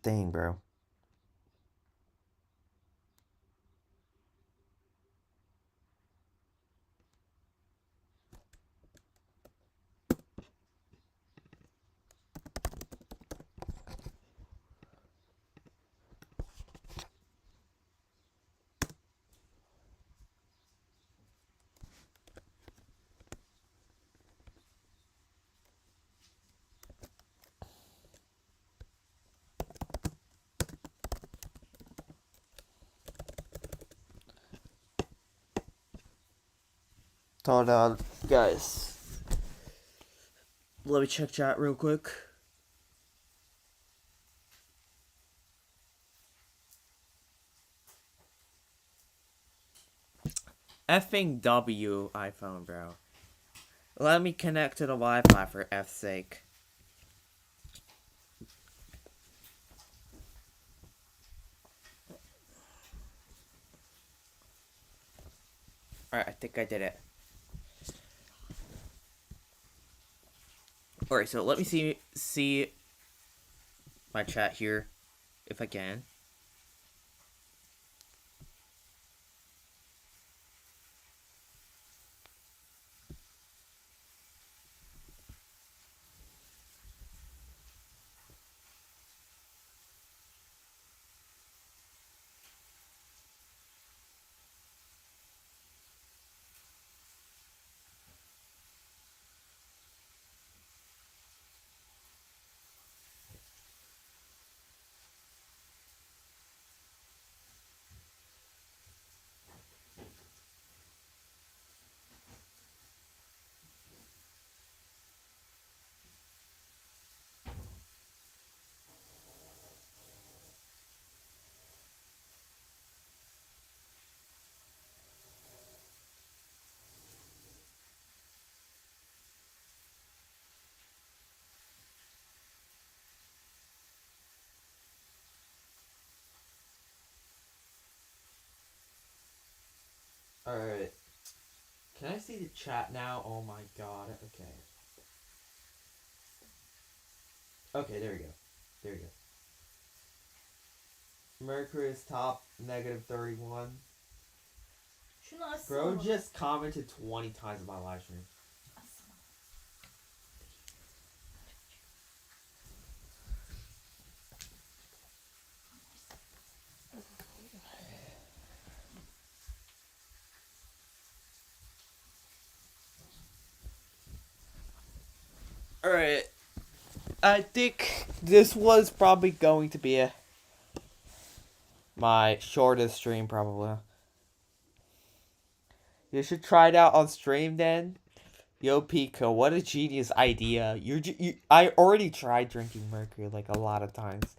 thing, bro. Hold on, guys. Let me check chat real quick. Effing W iPhone, bro. Let me connect to the Wi-Fi for F's sake. Alright, I think I did it. Alright, so let me see my chat here, if I can. Alright. Can I see the chat now? Oh my god, okay. Okay, there we go. There we go. Mercury is top, -31. Bro just commented 20 times on my live stream. Alright. I think this was probably going to be my shortest stream, probably. You should try it out on stream then. Yo, Pico, what a genius idea. I already tried drinking Mercury like a lot of times.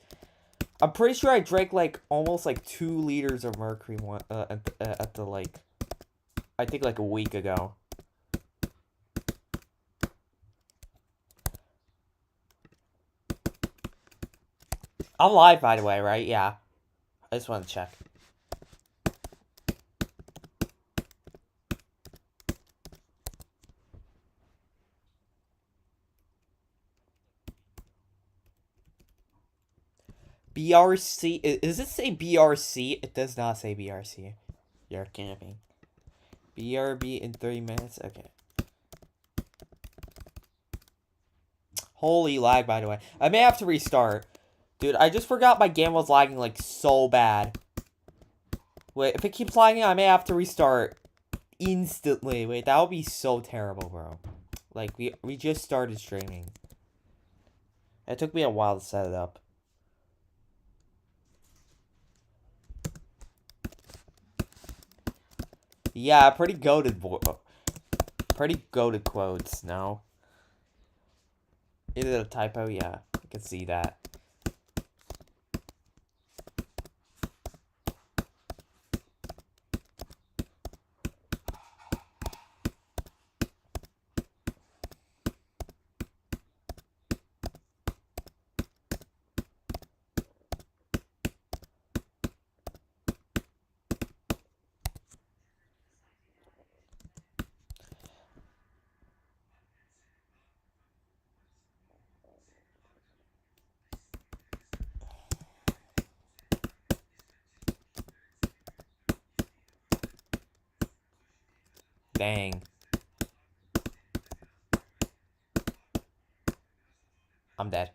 I'm pretty sure I drank like almost like 2 liters of Mercury at the like, I think like a week ago. I'm live, by the way, right? Yeah. I just want to check. BRC. Does it say BRC? It does not say BRC. You're camping. BRB in 30 minutes? Okay. Holy lag, by the way. I may have to restart. Dude, I just forgot my game was lagging like so bad. Wait, if it keeps lagging, I may have to restart instantly. Wait, that would be so terrible, bro. Like, we just started streaming. It took me a while to set it up. Yeah, pretty goated quotes, no? Is it a typo? Yeah, I can see that. Dang. I'm dead.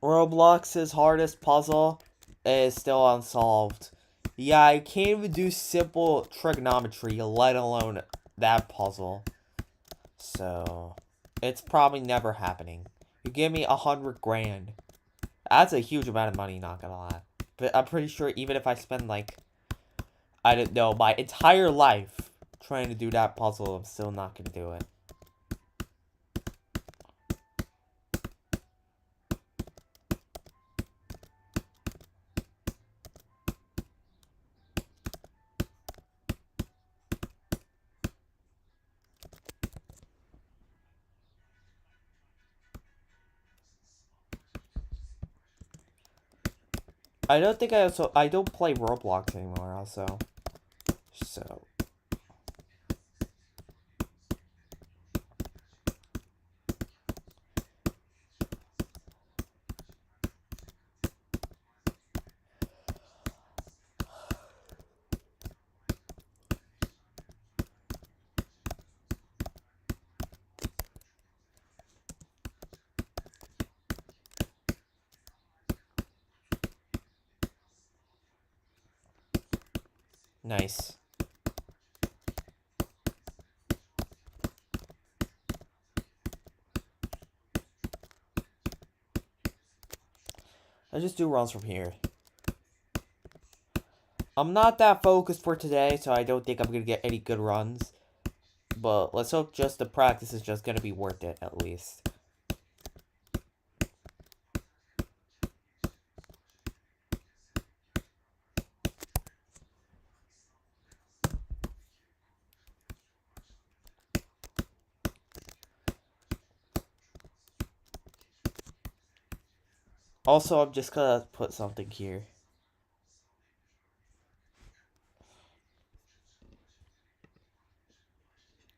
Roblox's hardest puzzle is still unsolved. Yeah, I can't even do simple trigonometry, let alone that puzzle. So, it's probably never happening. You give me 100 grand. That's a huge amount of money, not gonna lie. But I'm pretty sure even if I spend, like, I don't know, my entire life trying to do that puzzle, I'm still not gonna do it. I don't think I don't play Roblox anymore also. So. Nice. I just do runs from here. I'm not that focused for today, so I don't think I'm gonna get any good runs. But let's hope just the practice is just gonna be worth it, at least. Also, I'm just gonna put something here.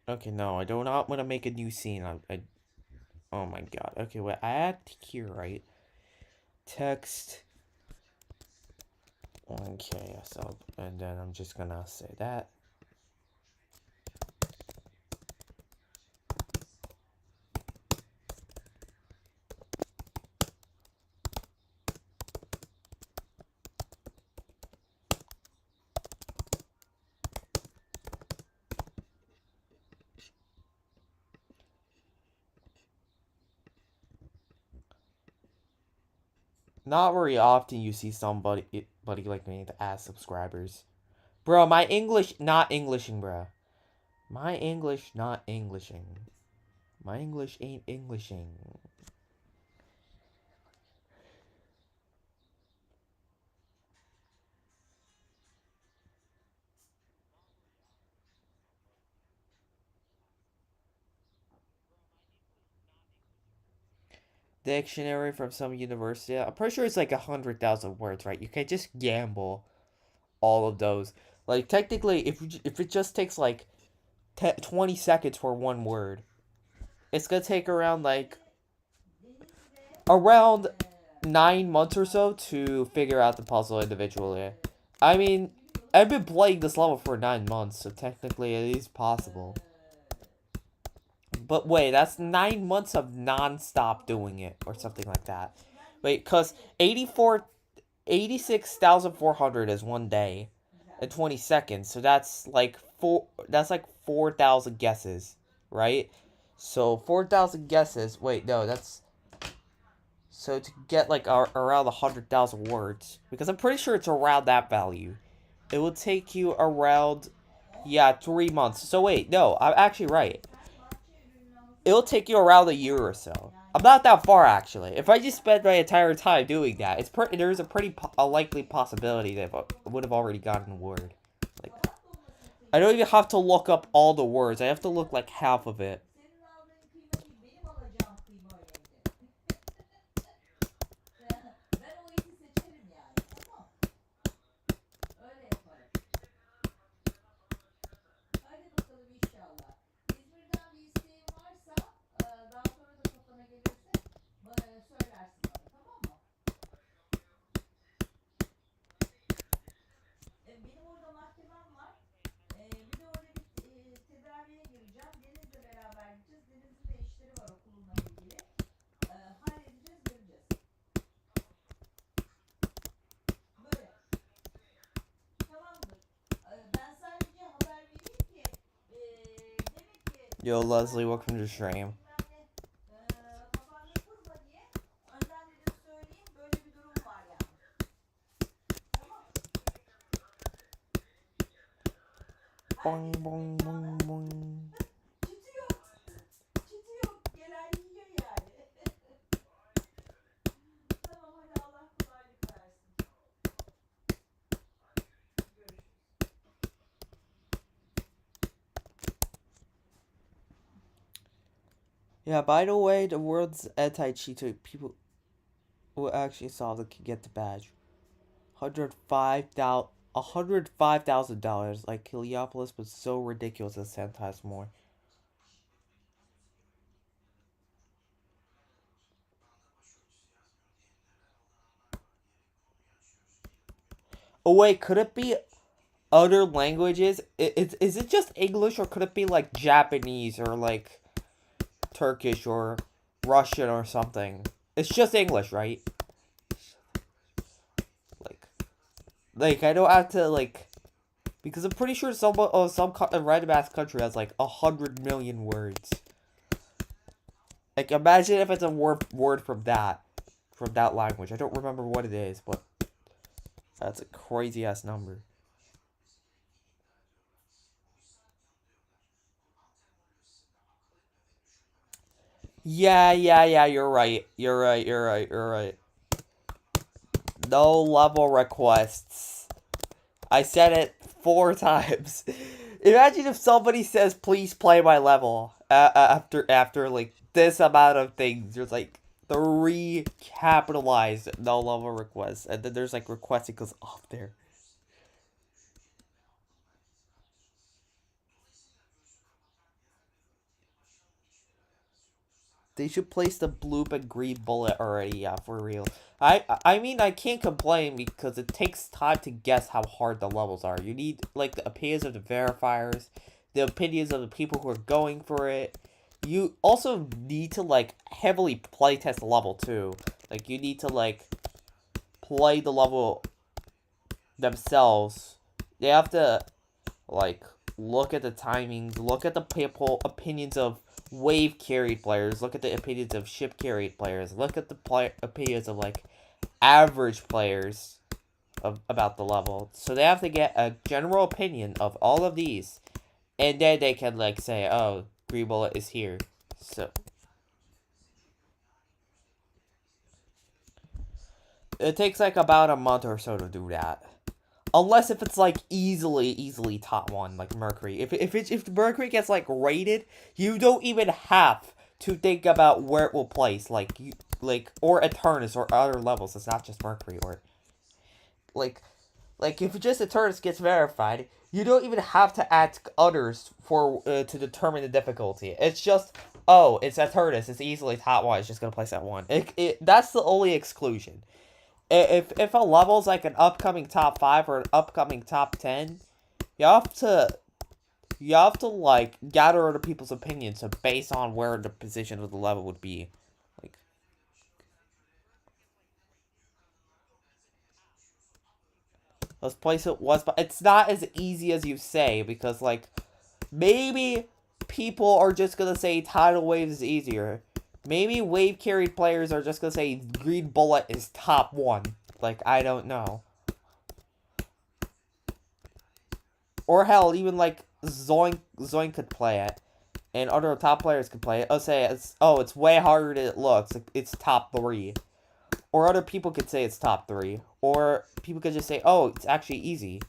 Okay, no, I do not want to make a new scene. Oh my god. Okay, wait, I add here, right? Text. Okay, so, and then I'm just gonna say that. Not very often you see somebody like me that adds subscribers. Bro, my English not Englishing, bro. My English not Englishing. My English ain't Englishing. Dictionary from some university. I'm pretty sure it's like 100,000 words, right? You can't just gamble all of those. Like, technically, if it just takes like 20 seconds for one word, it's gonna take around 9 months or so to figure out the puzzle individually. I mean, I've been playing this level for 9 months, so technically it is possible. But wait, that's 9 months of non-stop doing it, or something like that. Wait, because 86,400 is 1 day and 20 seconds, so that's like 4,000 guesses, right? So 4,000 guesses, wait, no, that's, so to get like around 100,000 words, because I'm pretty sure it's around that value, it will take you around, yeah, 3 months. So wait, no, I'm actually right. It'll take you around a year or so. I'm not that far, actually. If I just spend my entire time doing that, there's a pretty likely possibility that I would have already gotten a word. Like, I don't even have to look up all the words. I have to look like half of it. Yo, Leslie, welcome to the stream. Boing, boing, boing, boing. Yeah, by the way, the world's anti-cheat people who actually saw that can get the badge. $105,000. Like, Heliopolis was so ridiculous as 10 times more. Oh wait, could it be other languages? Is it just English, or could it be like Japanese or like Turkish or Russian or something? It's just English, right? Like I don't have to like, because I'm pretty sure some random ass country has like 100 million words. Like, imagine if it's a word from that language. I don't remember what it is, but that's a crazy ass number. Yeah, you're right. You're right. No level requests. I said it 4 times. Imagine if somebody says, please play my level, after like, this amount of things. There's like 3 capitalized no level requests, and then there's like requests that goes off there. They should place the blue and green bullet already, yeah, for real. I mean, I can't complain because it takes time to guess how hard the levels are. You need, like, the opinions of the verifiers, the opinions of the people who are going for it. You also need to, like, heavily playtest the level, too. Like, you need to, like, play the level themselves. They have to, like, look at the timings, look at the people opinions of wave carried players, look at the opinions of ship carried players, look at the opinions of like average players about the level. So they have to get a general opinion of all of these, and then they can like say, oh, green bullet is here. So it takes like about a month or so to do that. Unless if it's like easily top 1, like Mercury. If Mercury gets like rated, you don't even have to think about where it will place. Or Eternus or other levels. It's not just Mercury, or like if just Eternus gets verified, you don't even have to ask others for to determine the difficulty. It's just, oh, it's Eternus. It's easily top 1. It's just gonna place at 1. That's the only exclusion. If a level's like an upcoming top 5 or an upcoming top 10, you have to like gather other people's opinions based on where the position of the level would be. Like, let's place it was, but it's not as easy as you say, because like maybe people are just gonna say tidal wave is easier. Maybe wave carried players are just gonna say green bullet is top 1. Like, I don't know. Or hell, even like Zoink could play it, and other top players could play it. I'll say it's way harder than it looks. Like, it's top 3. Or other people could say it's top 3. Or people could just say, oh, it's actually easy.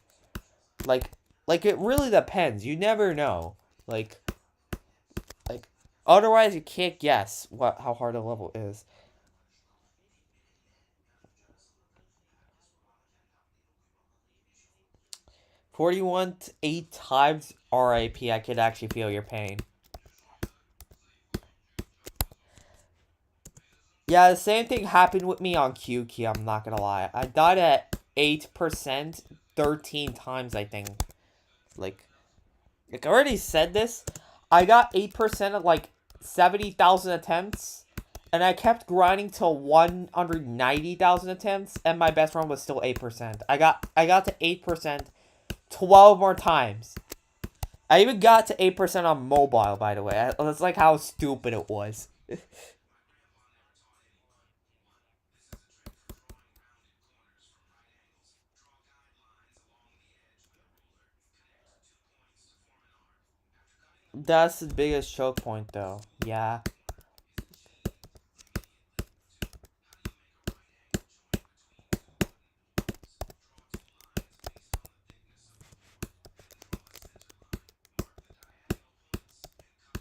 Like it really depends. You never know. Like otherwise, you can't guess how hard a level is. $41 8 times RIP. I could actually feel your pain. Yeah, the same thing happened with me on QQ, I'm not gonna lie. I died at 8% 13 times, I think. Like I already said this. I got 8% of like 70,000 attempts, and I kept grinding till 190,000 attempts, and my best run was still 8%. I got to 8% 12 more times. I even got to 8% on mobile, by the way. That's like how stupid it was. That's the biggest choke point, though. Yeah.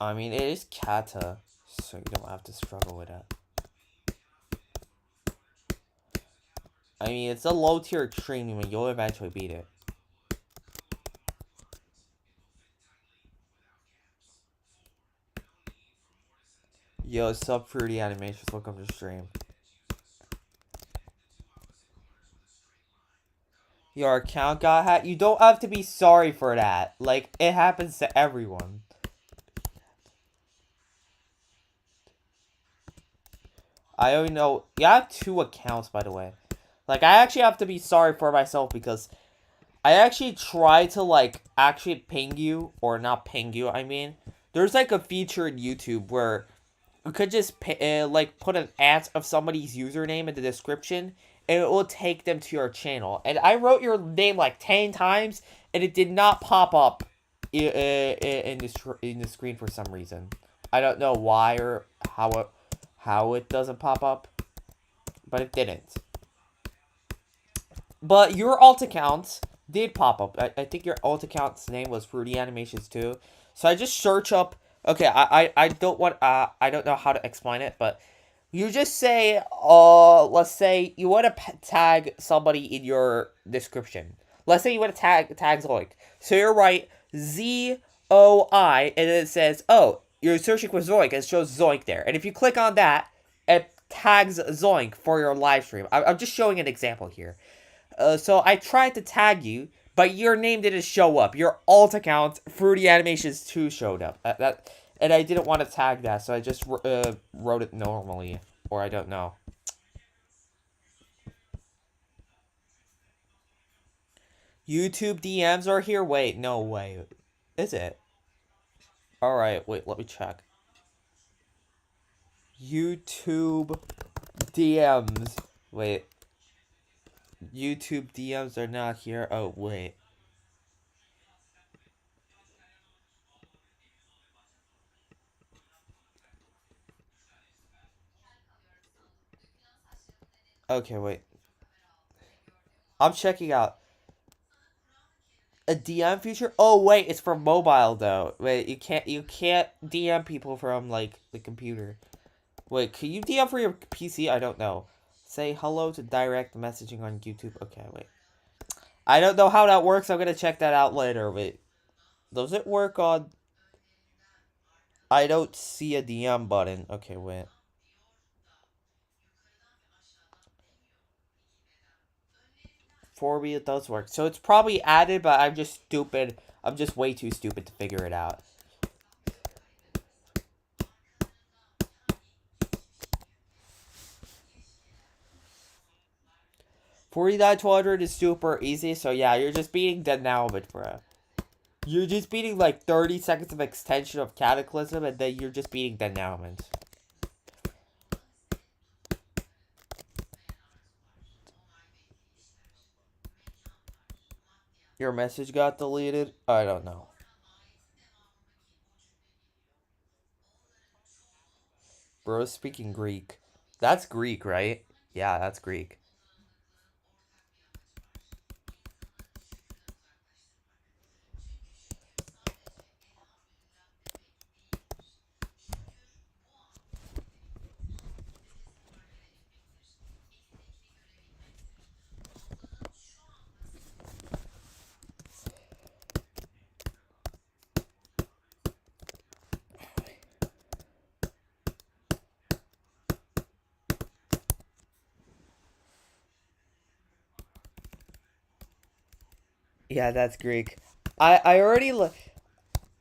I mean, it is kata, so you don't have to struggle with it. I mean, it's a low tier extreme, but you'll eventually beat it. Yo, sub fruity animations, welcome to stream. Your account got hacked. You don't have to be sorry for that. Like, it happens to everyone. I only know. Yeah, I have 2 accounts, by the way. Like, I actually have to be sorry for myself because I actually tried to, like, actually ping you. Or not ping you, I mean. There's, like, a feature in YouTube where you could just, like, put an ad of somebody's username in the description. And it will take them to your channel. And I wrote your name, like, 10 times. And it did not pop up in the screen for some reason. I don't know why or how it doesn't pop up, but it didn't. But your alt account did pop up. I think your alt account's name was Fruity Animations too. So I just search up. Okay, I don't want I don't know how to explain it, but you just say let's say you want to tag somebody in your description. Let's say you want to tag Zoink. So you're right ZOI, and it says, oh, you're searching for Zoink, and it shows Zoink there. And if you click on that, it tags Zoink for your live stream. I'm just showing an example here. So I tried to tag you, but your name didn't show up. Your alt account, Fruity Animations 2, showed up. And I didn't want to tag that, so I just wrote it normally. Or I don't know. YouTube DMs are here? Wait, no way. Is it? Alright, wait, let me check. YouTube DMs. Wait. YouTube DMs are not here. Oh, wait. Okay, wait. I'm checking out. A DM feature? Oh wait, it's for mobile though. Wait, you can't DM people from like the computer. Wait, can you DM for your PC? I don't know. Say hello to direct messaging on YouTube. Okay, wait. I don't know how that works. I'm gonna check that out later. Wait, does it work on? I don't see a DM button. Okay, wait. For me, it does work. So it's probably added, but I'm just stupid. I'm just way too stupid to figure it out. $49,200 is super easy, so yeah, you're just beating Denouement, bro. You're just beating like 30 seconds of extension of Cataclysm, and then you're just beating Denouement. Your message got deleted? I don't know. Bro, speaking Greek. That's Greek, right? Yeah, that's Greek. Yeah, that's Greek. I already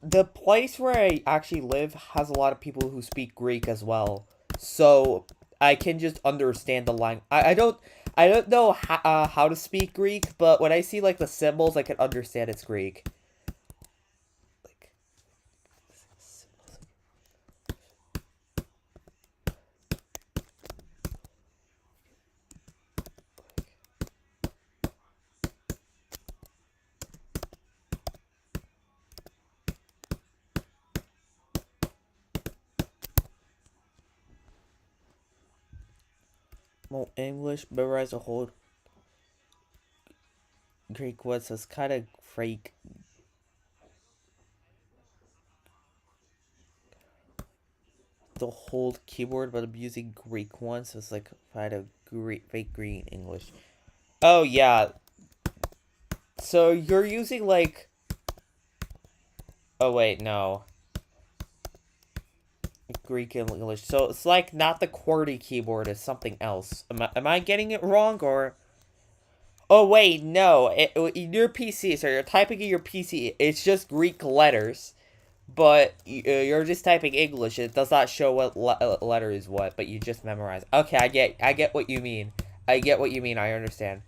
the place where I actually live has a lot of people who speak Greek as well, so I can just understand the line. I don't know how to speak Greek, but when I see like the symbols, I can understand it's Greek. Well, English, memorize a whole Greek word, so it's kind of fake. The whole keyboard, but I'm using Greek one, so it's like kind of fake green English. Oh, yeah. So you're using like... Oh, wait, no. Greek and English. So it's like not the QWERTY keyboard, it's something else. Am I getting it wrong, or... Oh, wait, no. In your PC, so you're typing in your PC, it's just Greek letters. But you're just typing English. It does not show what letter is what, but you just memorize. Okay, I get what you mean. I get what you mean. I understand.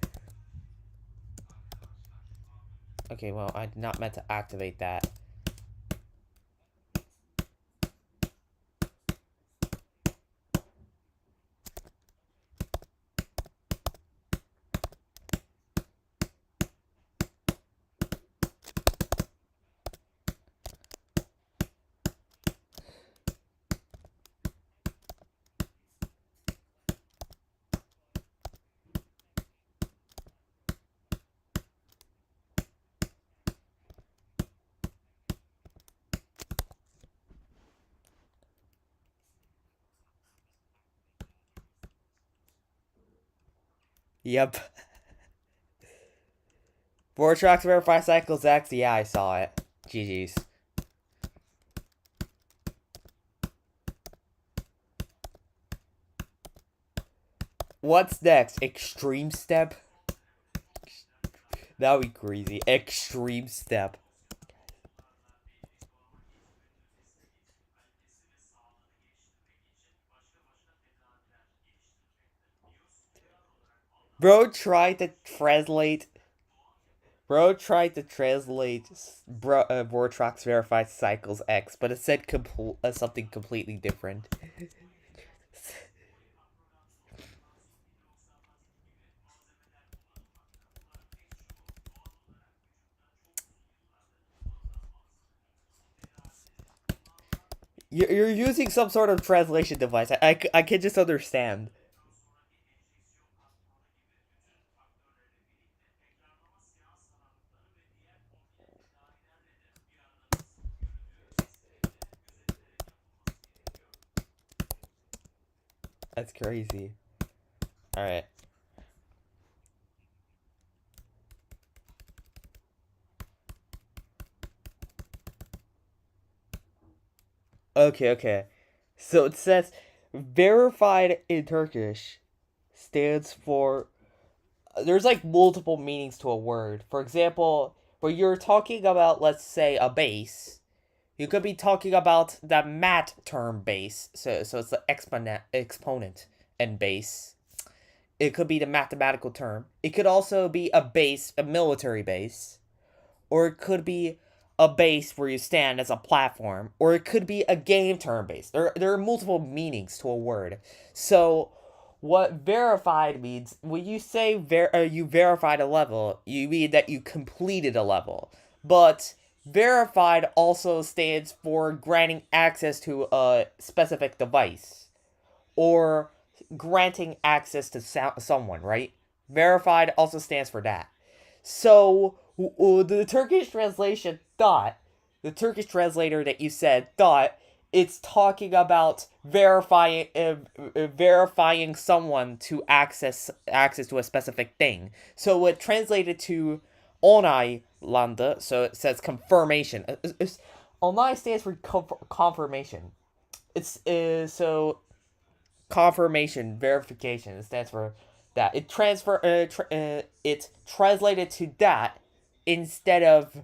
Okay, well, I did not meant to activate that. Yep. Vortex verify cycles X. Yeah, I saw it. GG's. What's next? Extreme step? That would be crazy. Extreme step. Bro tried to translate... Bro tried to translate Vortex verified cycles X, but it said something completely different. You're using some sort of translation device. I can just understand. That's crazy. Alright. Okay. So it says verified in Turkish stands for... There's like multiple meanings to a word. For example, when you're talking about, let's say, a base, you could be talking about the mat term base. So it's the exponent and base. It could be the mathematical term. It could also be a base, a military base. Or it could be a base where you stand as a platform. Or it could be a game term base. There are multiple meanings to a word. So what verified means, when you say you verified a level, you mean that you completed a level. But verified also stands for granting access to a specific device. Or granting access to someone, right? Verified also stands for that. So the Turkish translation thought, the Turkish translator that you said thought it's talking about verifying someone to access to a specific thing. So it translated to onay landa, so it says confirmation. Onay stands for confirmation. It's so confirmation, verification. It stands for that. It's translated to that instead of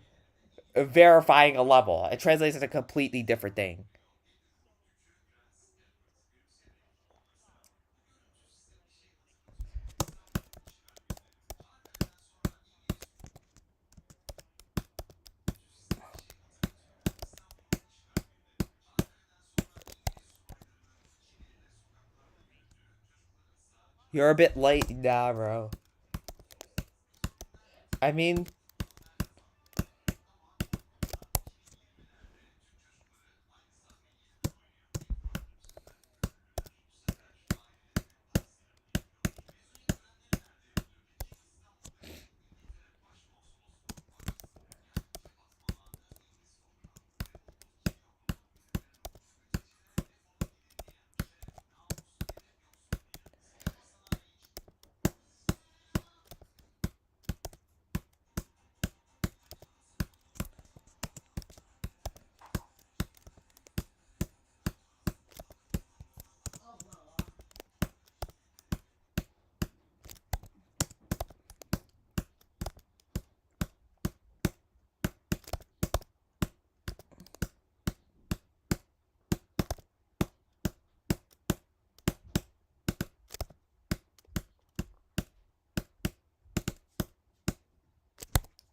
verifying a level. It translates to a completely different thing. You're a bit late, nah, bro. I mean,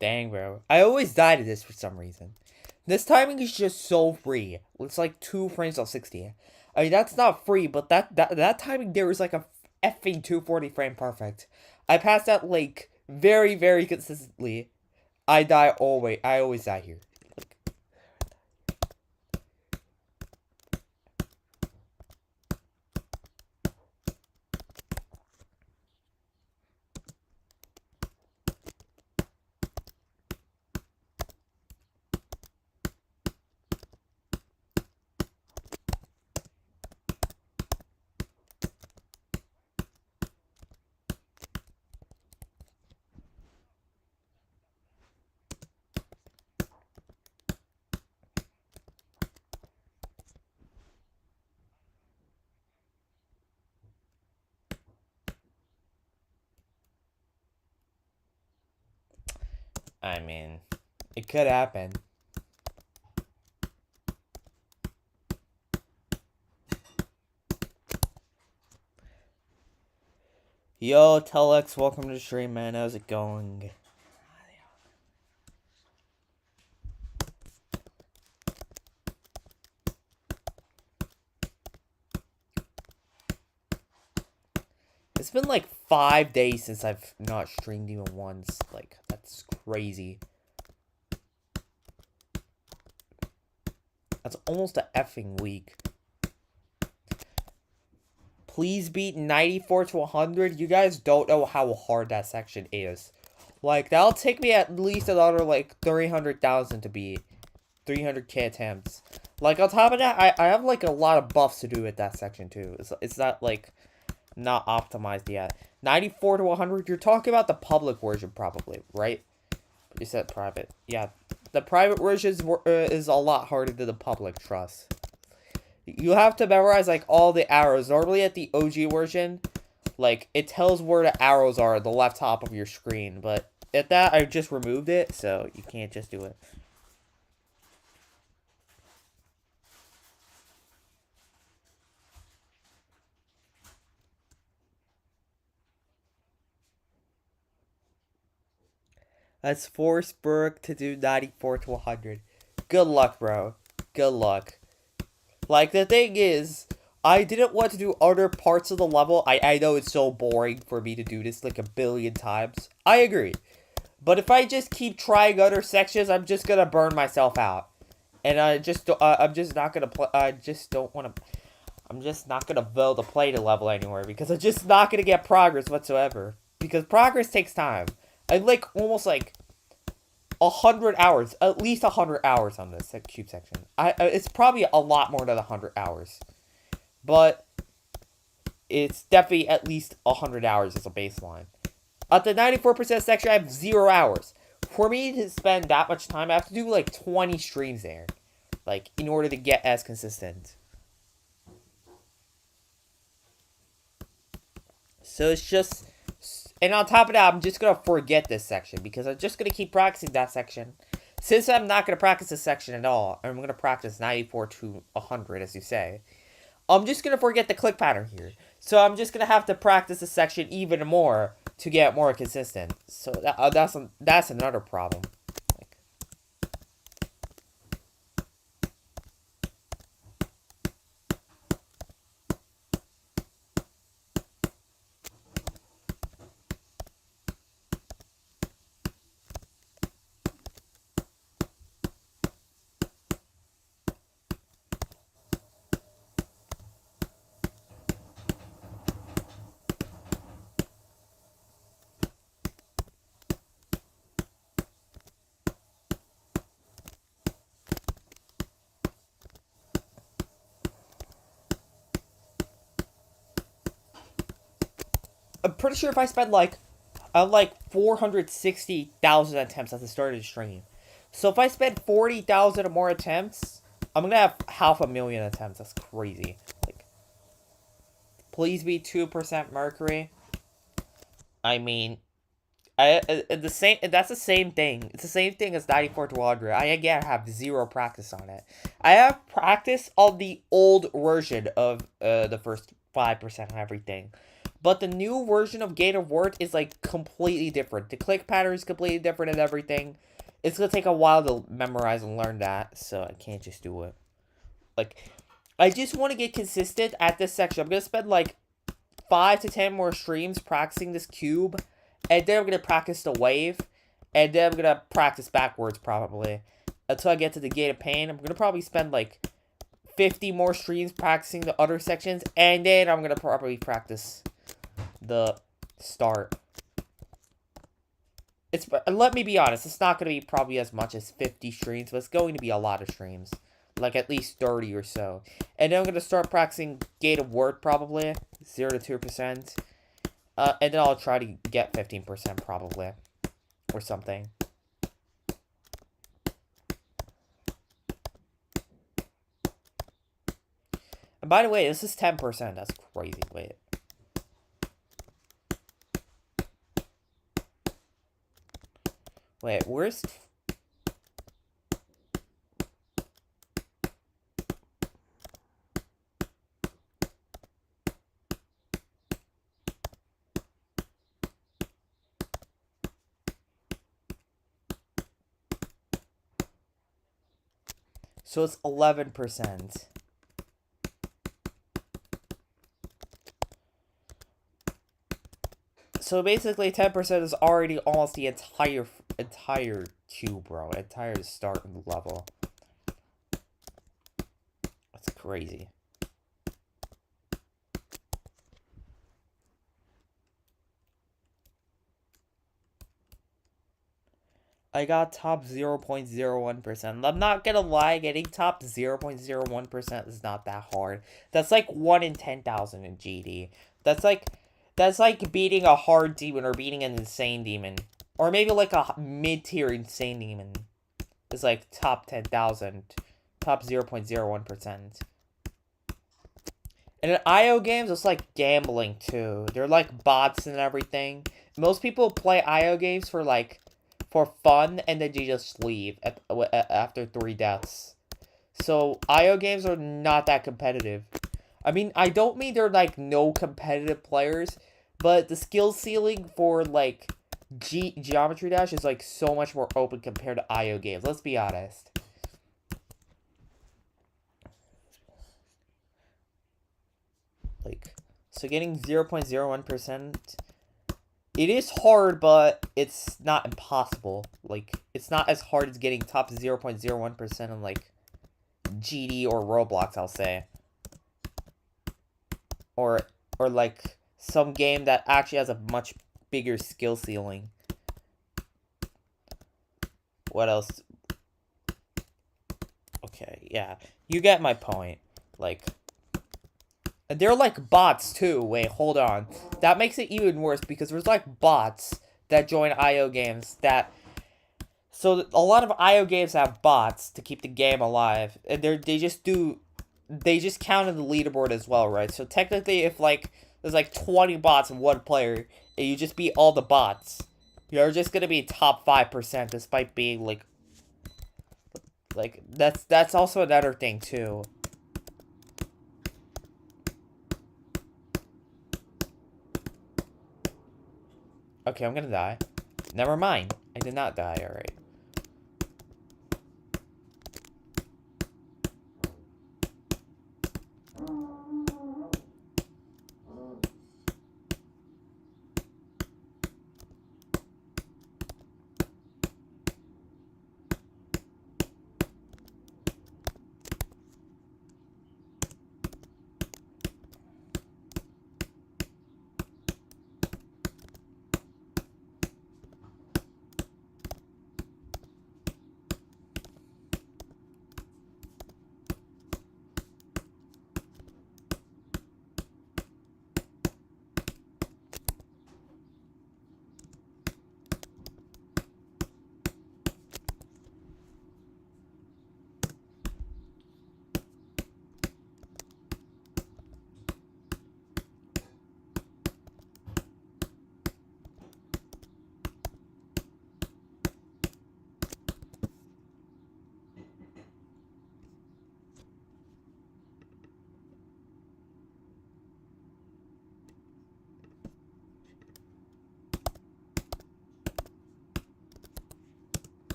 Dang, bro. I always die to this for some reason. This timing is just so free. It's like 2 frames of 60. I mean, that's not free, but that timing there is like a effing 240 frame perfect. I pass that, like, very, very consistently. I always die here. I mean, it could happen. Yo, PlekeX, welcome to the stream, man. How's it going? It's been like 5 days since I've not streamed even once. Like, that's crazy. That's almost a effing week. Please beat 94 to 100. You guys don't know how hard that section is. Like, that'll take me at least another, like, 300,000 to beat. 300k attempts. Like, on top of that, I have, like, a lot of buffs to do with that section, too. It's not, like, not optimized yet. 94 to 100, you're talking about the public version, probably, right? You said private. Yeah, the private version is a lot harder than the public, trust. You have to memorize, like, all the arrows. Normally at the OG version, like, it tells where the arrows are at the left top of your screen. But at that, I just removed it, so you can't just do it. Let's force BURC to do 94 to 100. Good luck, bro. Good luck. Like, the thing is, I didn't want to do other parts of the level. I know it's so boring for me to do this like a billion times. I agree. But if I just keep trying other sections, I'm just gonna burn myself out. And I'm just not gonna play. I'm just not gonna build to play the level anymore because I'm just not gonna get progress whatsoever. Because progress takes time. I'm like almost like 100 hours, at least 100 hours on this cube section. It's probably a lot more than 100 hours, but it's definitely at least 100 hours as a baseline. At the 94% section, I have 0 hours. For me to spend that much time, I have to do like 20 streams there, like, in order to get as consistent. So it's just... And on top of that, I'm just going to forget this section because I'm just going to keep practicing that section. Since I'm not going to practice this section at all, I'm going to practice 94 to 100, as you say, I'm just going to forget the click pattern here. So I'm just going to have to practice this section even more to get more consistent. So that's another problem. I'm pretty sure if I spend like 460,000 attempts at the start of the stream. So if I spend 40,000 or more attempts, I'm gonna have 500,000 attempts. That's crazy. Like, please be 2% Mercury. I mean, that's the same thing. It's the same thing as 94 to 100. I again have 0 practice on it. I have practice on the old version of the first 5% and everything. But the new version of Gate of Word is like completely different. The click pattern is completely different and everything. It's gonna take a while to memorize and learn that, so I can't just do it. Like, I just want to get consistent at this section. I'm gonna spend like 5 to 10 more streams practicing this cube, and then I'm gonna practice the wave, and then I'm gonna practice backwards probably until I get to the Gate of Pain. I'm gonna probably spend like 50 more streams practicing the other sections, and then I'm gonna probably practice the start. Let me be honest, it's not gonna be probably as much as 50 streams, but it's going to be a lot of streams, like at least 30 or so. And then I'm gonna start practicing Gate of Word probably 0 to 2%, and then I'll try to get 15% probably, or something. And by the way, this is 10%. That's crazy. Wait. Wait, where's... So it's 11%. So basically 10% is already almost the entire cube, bro. Entire start level. That's crazy. I got top 0.01%. I'm not gonna lie, getting top 0.01% is not that hard. That's like 1 in 10,000 in GD. That's like beating a hard demon or beating an insane demon. Or maybe like a mid-tier insane demon. It's like top 10,000. Top 0.01%. And in IO games, it's like gambling too. They're like bots and everything. Most people play IO games for fun, and then you just leave after 3 deaths. So IO games are not that competitive. I mean, I don't mean they're like no competitive players, but the skill ceiling for like Geometry Dash is like so much more open compared to IO games. Let's be honest. Like, so getting 0.01%, it is hard, but it's not impossible. Like, it's not as hard as getting top 0.01% in like GD or Roblox, I'll say. Or like some game that actually has a much bigger skill ceiling. What else? Okay, yeah. You get my point. Like, they're like bots too. Wait, hold on. That makes it even worse because there's like bots that join IO games that... So a lot of IO games have bots to keep the game alive. And they just count in the leaderboard as well, right? So technically if like there's like 20 bots and 1 player, and you just beat all the bots, you're just gonna be top 5% despite being like that's also another thing too. Okay, I'm gonna die. Never mind. I did not die, alright.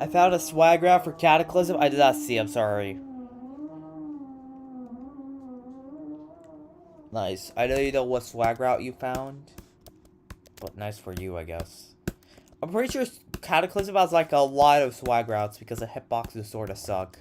I found a swag graph for Cataclysm. I did not see. I'm sorry. Nice. I know you know what swag route you found, but nice for you, I guess. I'm pretty sure Cataclysm has like a lot of swag routes because the hitboxes sort of suck.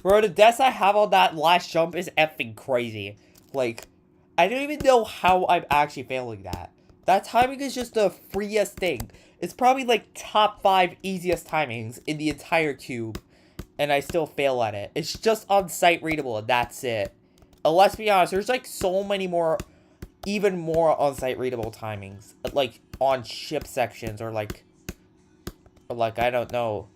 Bro, the deaths I have on that last jump is effing crazy. Like, I don't even know how I'm actually failing that. That timing is just the freest thing. It's probably like top 5 easiest timings in the entire cube. And I still fail at it. It's just on-site readable and that's it. Let's be honest, there's like so many more, even more on-site readable timings. Like, on ship sections or like, I don't know.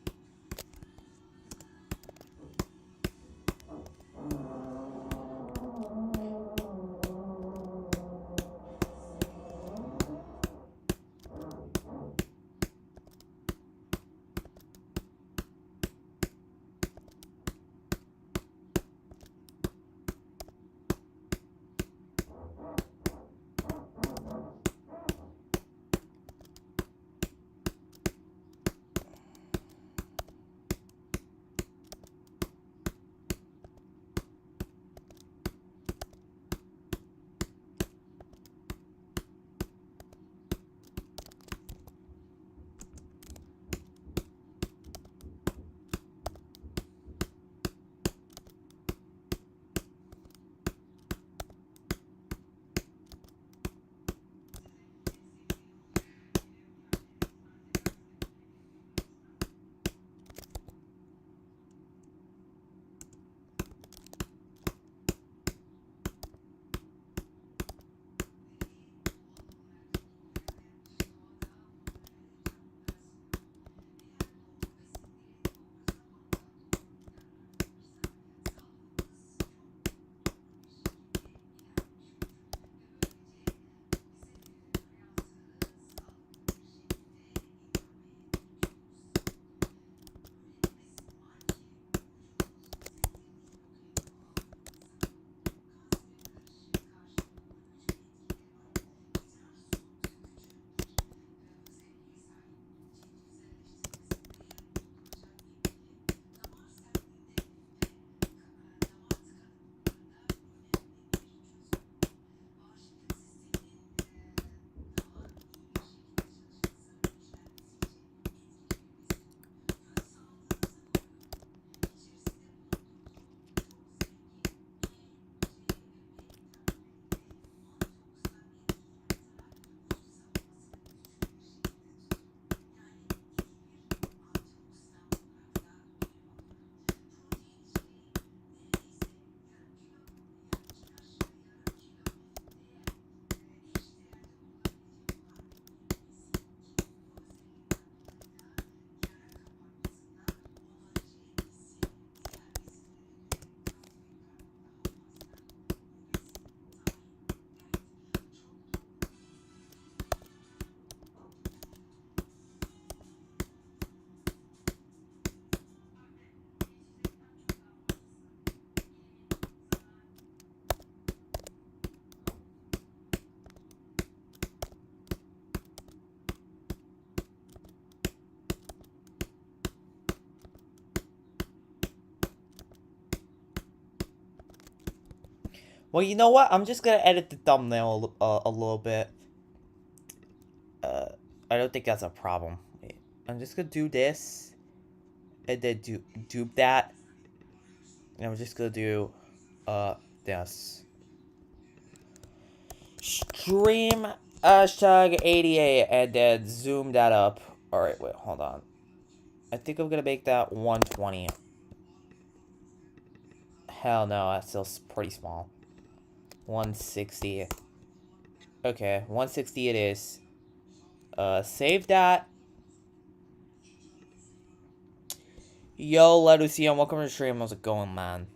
Well, you know what? I'm just gonna edit the thumbnail a little bit. I don't think that's a problem. Wait, I'm just gonna do this, and then do that, and I'm just gonna do, this. Stream hashtag 88, and then zoom that up. Alright, wait, hold on. I think I'm gonna make that 120. Hell no, that's still pretty small. 160. Okay, 160 it is. Save that. Yo, Leducian, welcome to the stream. How's it going, man?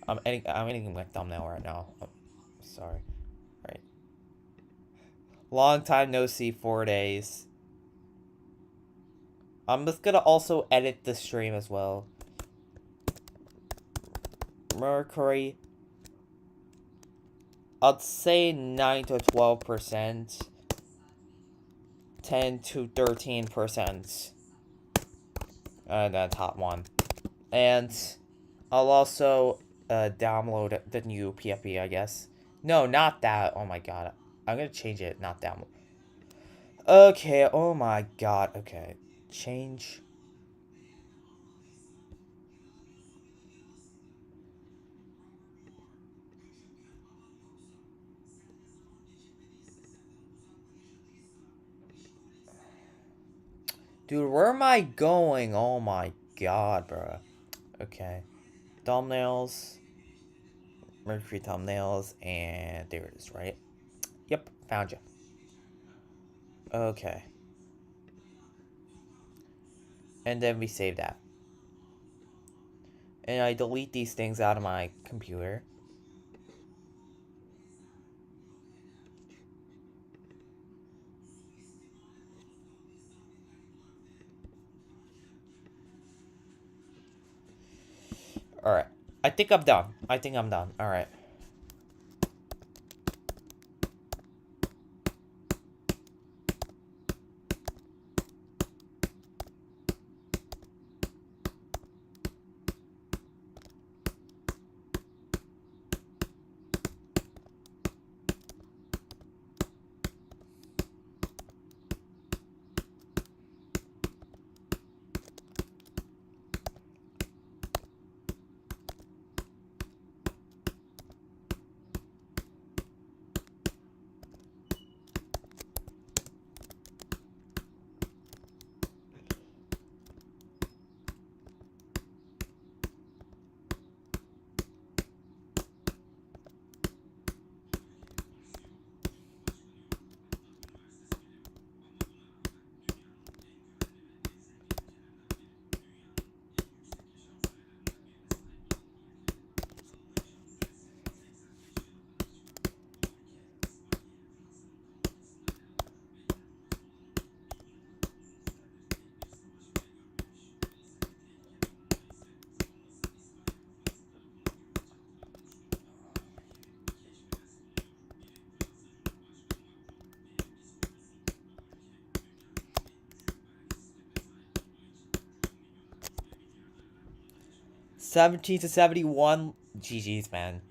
I'm editing my thumbnail right now. Oh, sorry. Right. Long time no see, 4 days. I'm just gonna also edit the stream as well. Mercury. I'd say 9 to 12%. 10 to 13%. The top one. And I'll also download the new PFP, I guess. No, not that. Oh my god. I'm gonna change it, not download. Okay, oh my god. Okay. Change. Dude, where am I going? Oh my god, bro. Okay. Thumbnails. Mercury thumbnails. And there it is, right? Yep, found you. Okay. And then we save that. And I delete these things out of my computer. Alright. I think I'm done. Alright. $17 to $71. GG's, man.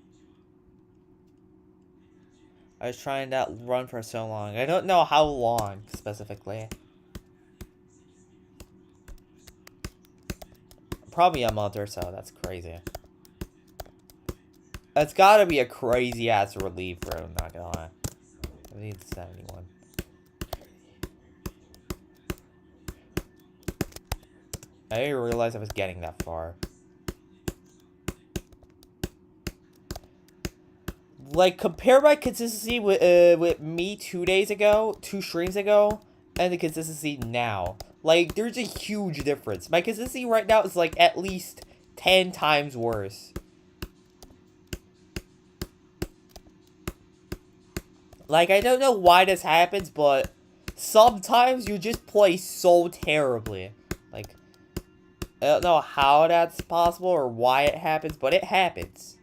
I was trying that run for so long. I don't know how long, specifically. Probably a month or so. That's crazy. That's gotta be a crazy-ass relief, bro. I'm not gonna lie. I need 71. I didn't realize I was getting that far. Like, compare my consistency with me 2 days ago, 2 streams ago, and the consistency now. Like, there's a huge difference. My consistency right now is, like, at least 10 times worse. Like, I don't know why this happens, but sometimes you just play so terribly. Like, I don't know how that's possible or why it happens, but it happens.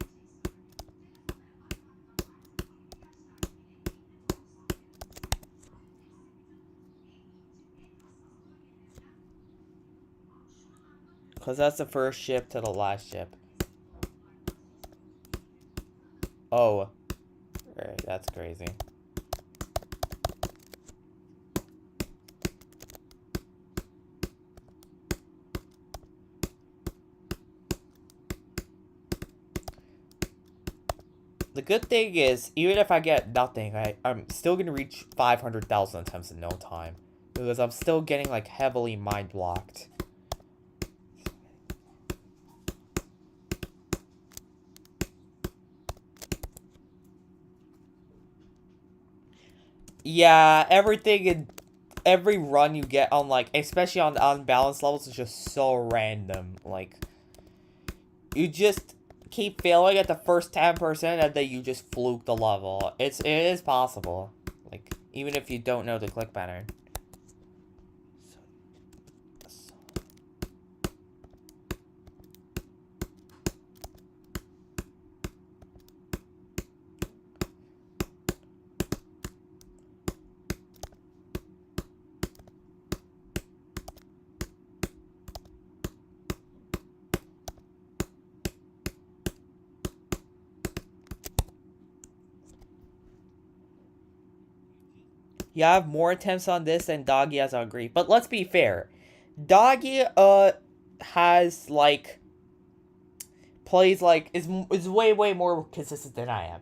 Because that's the first ship to the last ship. Oh. Right, that's crazy. The good thing is, even if I get nothing, I'm still gonna reach 500,000 attempts in no time. Because I'm still getting, like, heavily mind-blocked. Yeah, everything in every run you get on, like, especially on unbalanced levels is just so random. Like, you just keep failing at the first 10% and then you just fluke the level. It is possible. Like, even if you don't know the click pattern. Yeah, I have more attempts on this than Doggy has on Grief. But let's be fair. Doggy, has, like, plays, like, is way, way more consistent than I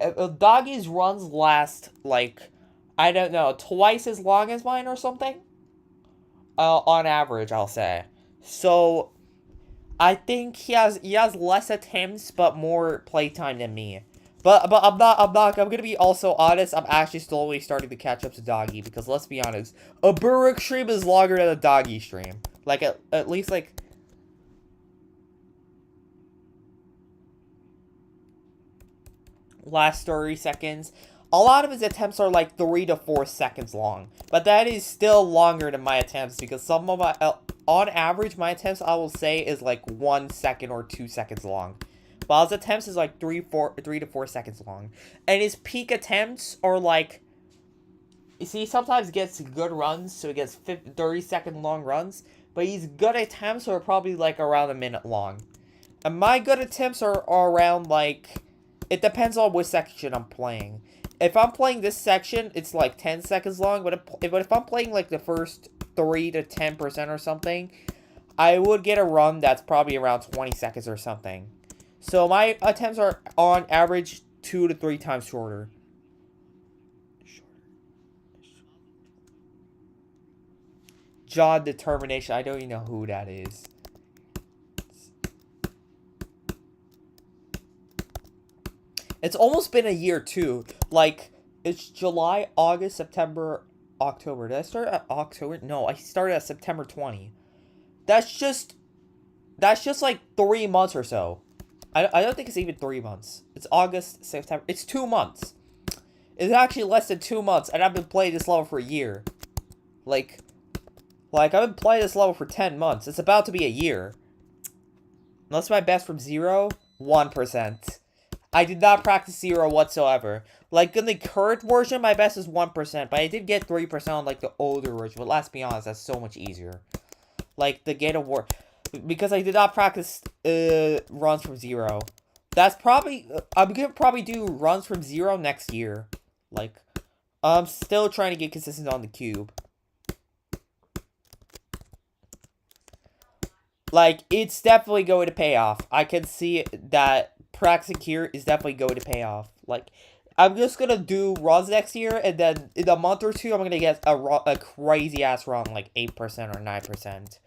am. Doggy's runs last, like, I don't know, twice as long as mine or something. On average, I'll say. So, I think he has less attempts, but more playtime than me. But I'm gonna be also honest, I'm actually slowly starting to catch up to Doggy, because let's be honest, a BURUC stream is longer than a Doggy stream. Like, at least, like... last 30 seconds. A lot of his attempts are like 3 to 4 seconds long. But that is still longer than my attempts, because some of my... on average, my attempts, I will say, is like 1 second or 2 seconds long. While his attempts is like 3 to 4 seconds long. And his peak attempts are like... You see, he sometimes gets good runs, so he gets 30-second long runs. But his good attempts are probably like around a minute long. And my good attempts are around like... It depends on which section I'm playing. If I'm playing this section, it's like 10 seconds long. But if I'm playing like the first 3 to 10% or something, I would get a run that's probably around 20 seconds or something. So my attempts are on average 2 to 3 times shorter. John Determination. I don't even know who that is. It's almost been a year, too. Like, it's July, August, September, October. Did I start at October? No, I started at September 20. That's just like 3 months or so. I don't think it's even 3 months. It's August, September. It's 2 months. It's actually less than 2 months, and I've been playing this level for a year. Like, I've been playing this level for 10 months. It's about to be a year. Unless my best from 0, 1%. I did not practice 0 whatsoever. Like, in the current version, my best is 1%, but I did get 3% on, like, the older version. But let's be honest, that's so much easier. Like, the Gate of War. Because I did not practice, runs from 0. That's probably... I'm gonna probably do runs from 0 next year. Like, I'm still trying to get consistent on the cube. Like, it's definitely going to pay off. I can see that practicing here is definitely going to pay off. Like, I'm just gonna do runs next year, and then in a month or two, I'm gonna get a crazy-ass run, like 8% or 9%.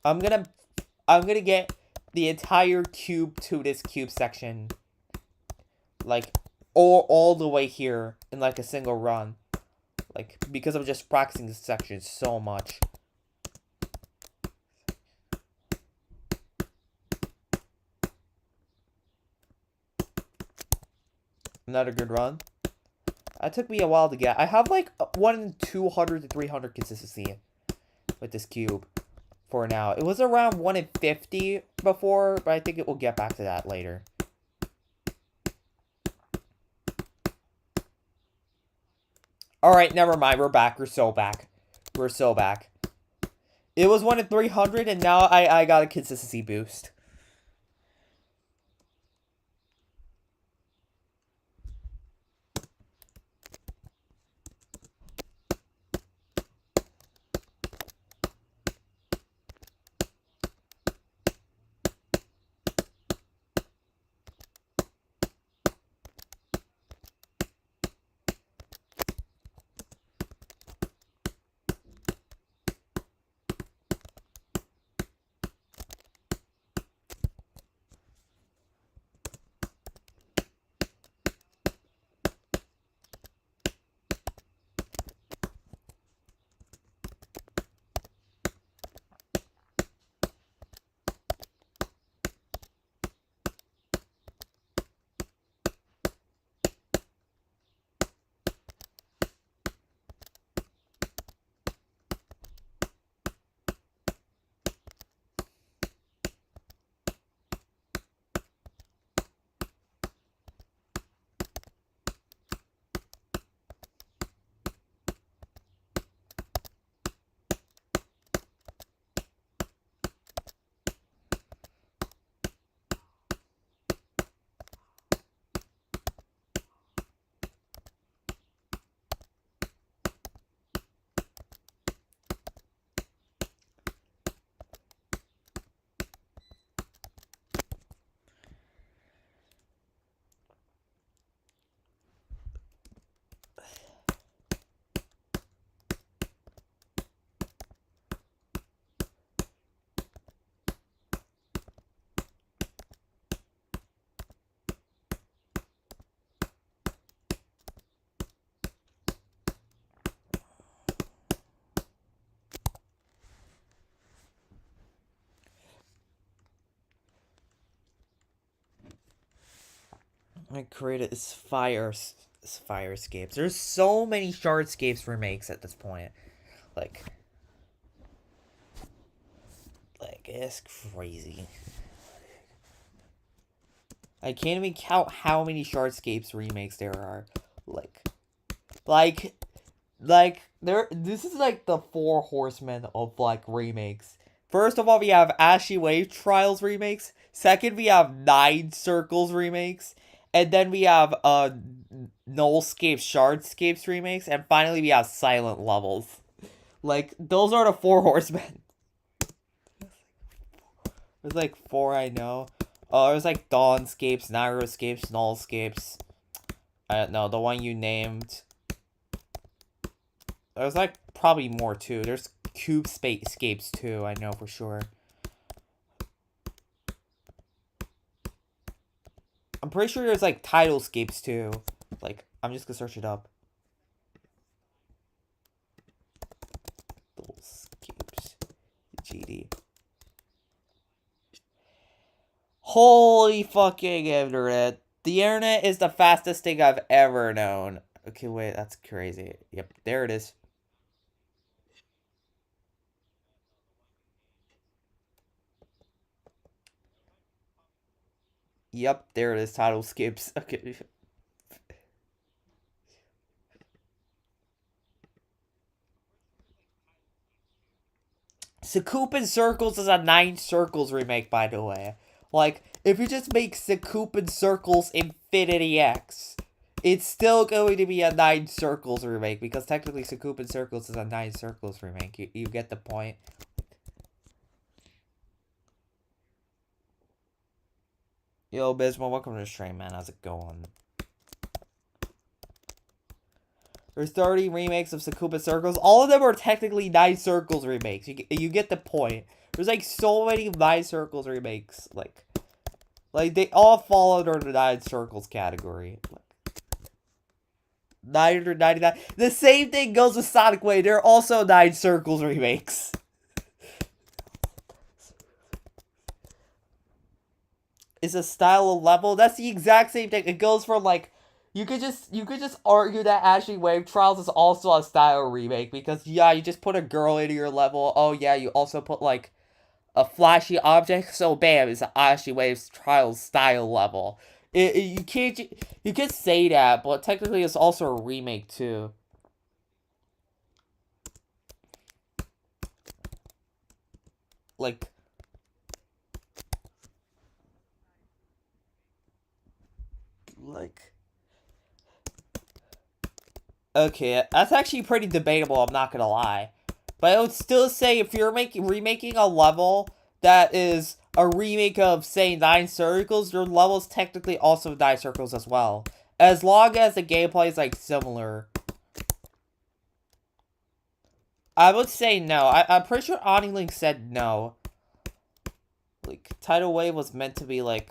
I'm gonna get the entire cube to this cube section. Like, all the way here in, like, a single run. Like, because I'm just practicing this section so much. Another good run. It took me a while to get. I have like 1 in 200 to 300 consistency with this cube for now. It was around 1 in 50 before, but I think it will get back to that later. Alright, never mind. We're back. We're so back. We're so back. It was 1 in 300, and now I got a consistency boost. I created is Firescapes. There's so many Shardscapes remakes at this point. Like it's crazy. I can't even count how many Shardscapes remakes there are. Like there. This is like the four horsemen of like remakes. First of all, we have Ashy Wave Trials remakes. Second, we have Nine Circles remakes, and then we have Nullscapes Shardscapes remakes, and finally we have Silent Levels. Like those are the four horsemen. There's like four I know. There's like Dawnscapes, Nairoscapes, Nullscapes. I don't know, the one you named. There's like probably more too. There's Cubescapes too, I know for sure. I'm pretty sure there's like Tidalscapes too. Like, I'm just gonna search it up. Tidalscapes. GD. Holy fucking internet. The internet is the fastest thing I've ever known. Okay, wait, that's crazy. Yep, there it is. Yep, there it is. Tidalscapes. Okay. Sakupin Circles is a Nine Circles remake, by the way. Like, if you just make Sakupin Circles Infinity X, it's still going to be a Nine Circles remake, because technically Sakupin Circles is a Nine Circles remake. You get the point. Yo, Bismo, welcome to the stream, man. How's it going? There's 30 remakes of Sakupin Circles. All of them are technically Nine Circles remakes. You get the point. There's like so many Nine Circles remakes. Like they all fall under the Nine Circles category. 999. The same thing goes with Sonic Wave. They're also Nine Circles remakes. Is a style of level? That's the exact same thing. It goes from like you could just argue that Ashley Wave Trials is also a style remake because yeah, you just put a girl into your level. Oh yeah, you also put like a flashy object. So bam, it's an Ashley Wave Trials style level. You could say that, but technically it's also a remake too. Like okay, that's actually pretty debatable, I'm not gonna lie. But I would still say if you're remaking a level that is a remake of, say, Nine Circles, your level is technically also Nine Circles as well. As long as the gameplay is, like, similar. I would say no. I'm pretty sure Onilink said no. Like, Tidal Wave was meant to be, like...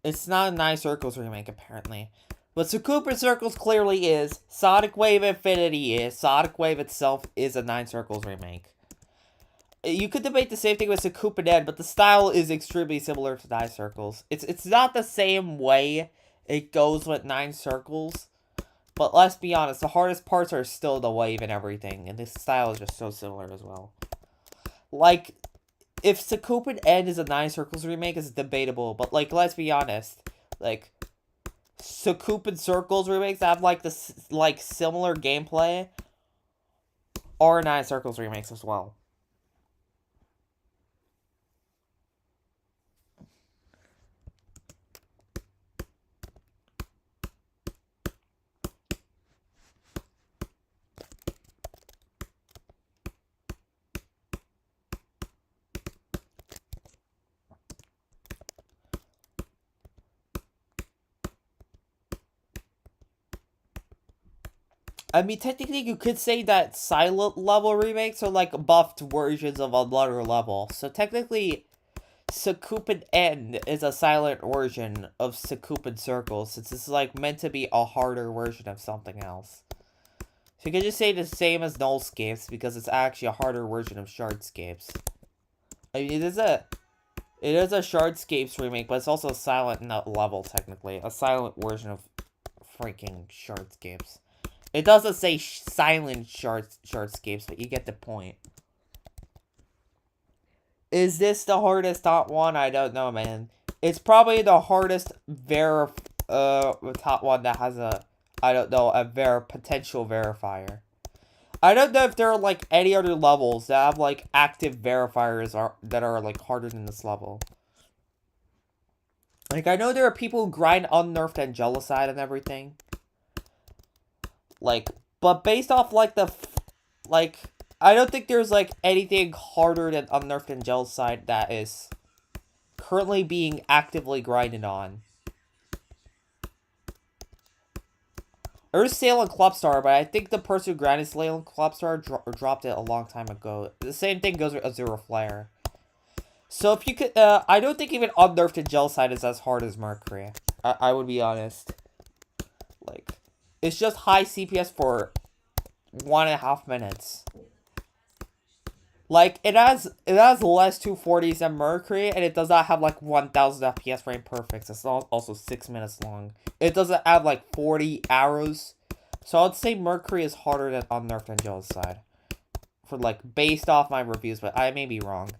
It's not a Nine Circles remake, apparently. But Sakupin Circles clearly is. Sonic Wave Infinity is. Sonic Wave itself is a Nine Circles remake. You could debate the same thing with Sakupin N, but the style is extremely similar to Nine Circles. It's not the same way it goes with Nine Circles. But let's be honest, the hardest parts are still the wave and everything. And this style is just so similar as well. Like... If Sakupin N is a Nine Circles remake, it's debatable. But, like, let's be honest. Like, Sakupin Circles remakes that have, like, this, like, similar gameplay are Nine Circles remakes as well. I mean, technically, you could say that silent level remakes are like buffed versions of another level. So technically, Sakupin N is a silent version of Sakupin Circles, since it's like meant to be a harder version of something else. So you could just say the same as Nullscapes, because it's actually a harder version of Shardscapes. I mean, It is a Shardscapes remake, but it's also a silent level, technically. A silent version of freaking Shardscapes. It doesn't say silent Shardscapes, but you get the point. Is this the hardest top one? I don't know, man. It's probably the hardest top one that has a, I don't know, a potential verifier. I don't know if there are, like, any other levels that have, like, active verifiers that are, like, harder than this level. Like, I know there are people who grind unnerfed Angelicide and everything. Like, but based off, like, I don't think there's, like, anything harder than unnerfed Angelicide that is currently being actively grinded on. There's Salem Clubstar, but I think the person who grinded Salem Clubstar dropped it a long time ago. The same thing goes with Azura Flare. So if you could, I don't think even unnerfed Angelicide is as hard as Mercury. I would be honest. Like, it's just high CPS for 1.5 minutes. Like, it has less 240s than Mercury, and it does not have, like, 1000 FPS frame perfects. It's also 6 minutes long. It doesn't have, like, 40 arrows. So I'd say Mercury is harder than unnerfed Angelicide. For, like, based off my reviews, but I may be wrong.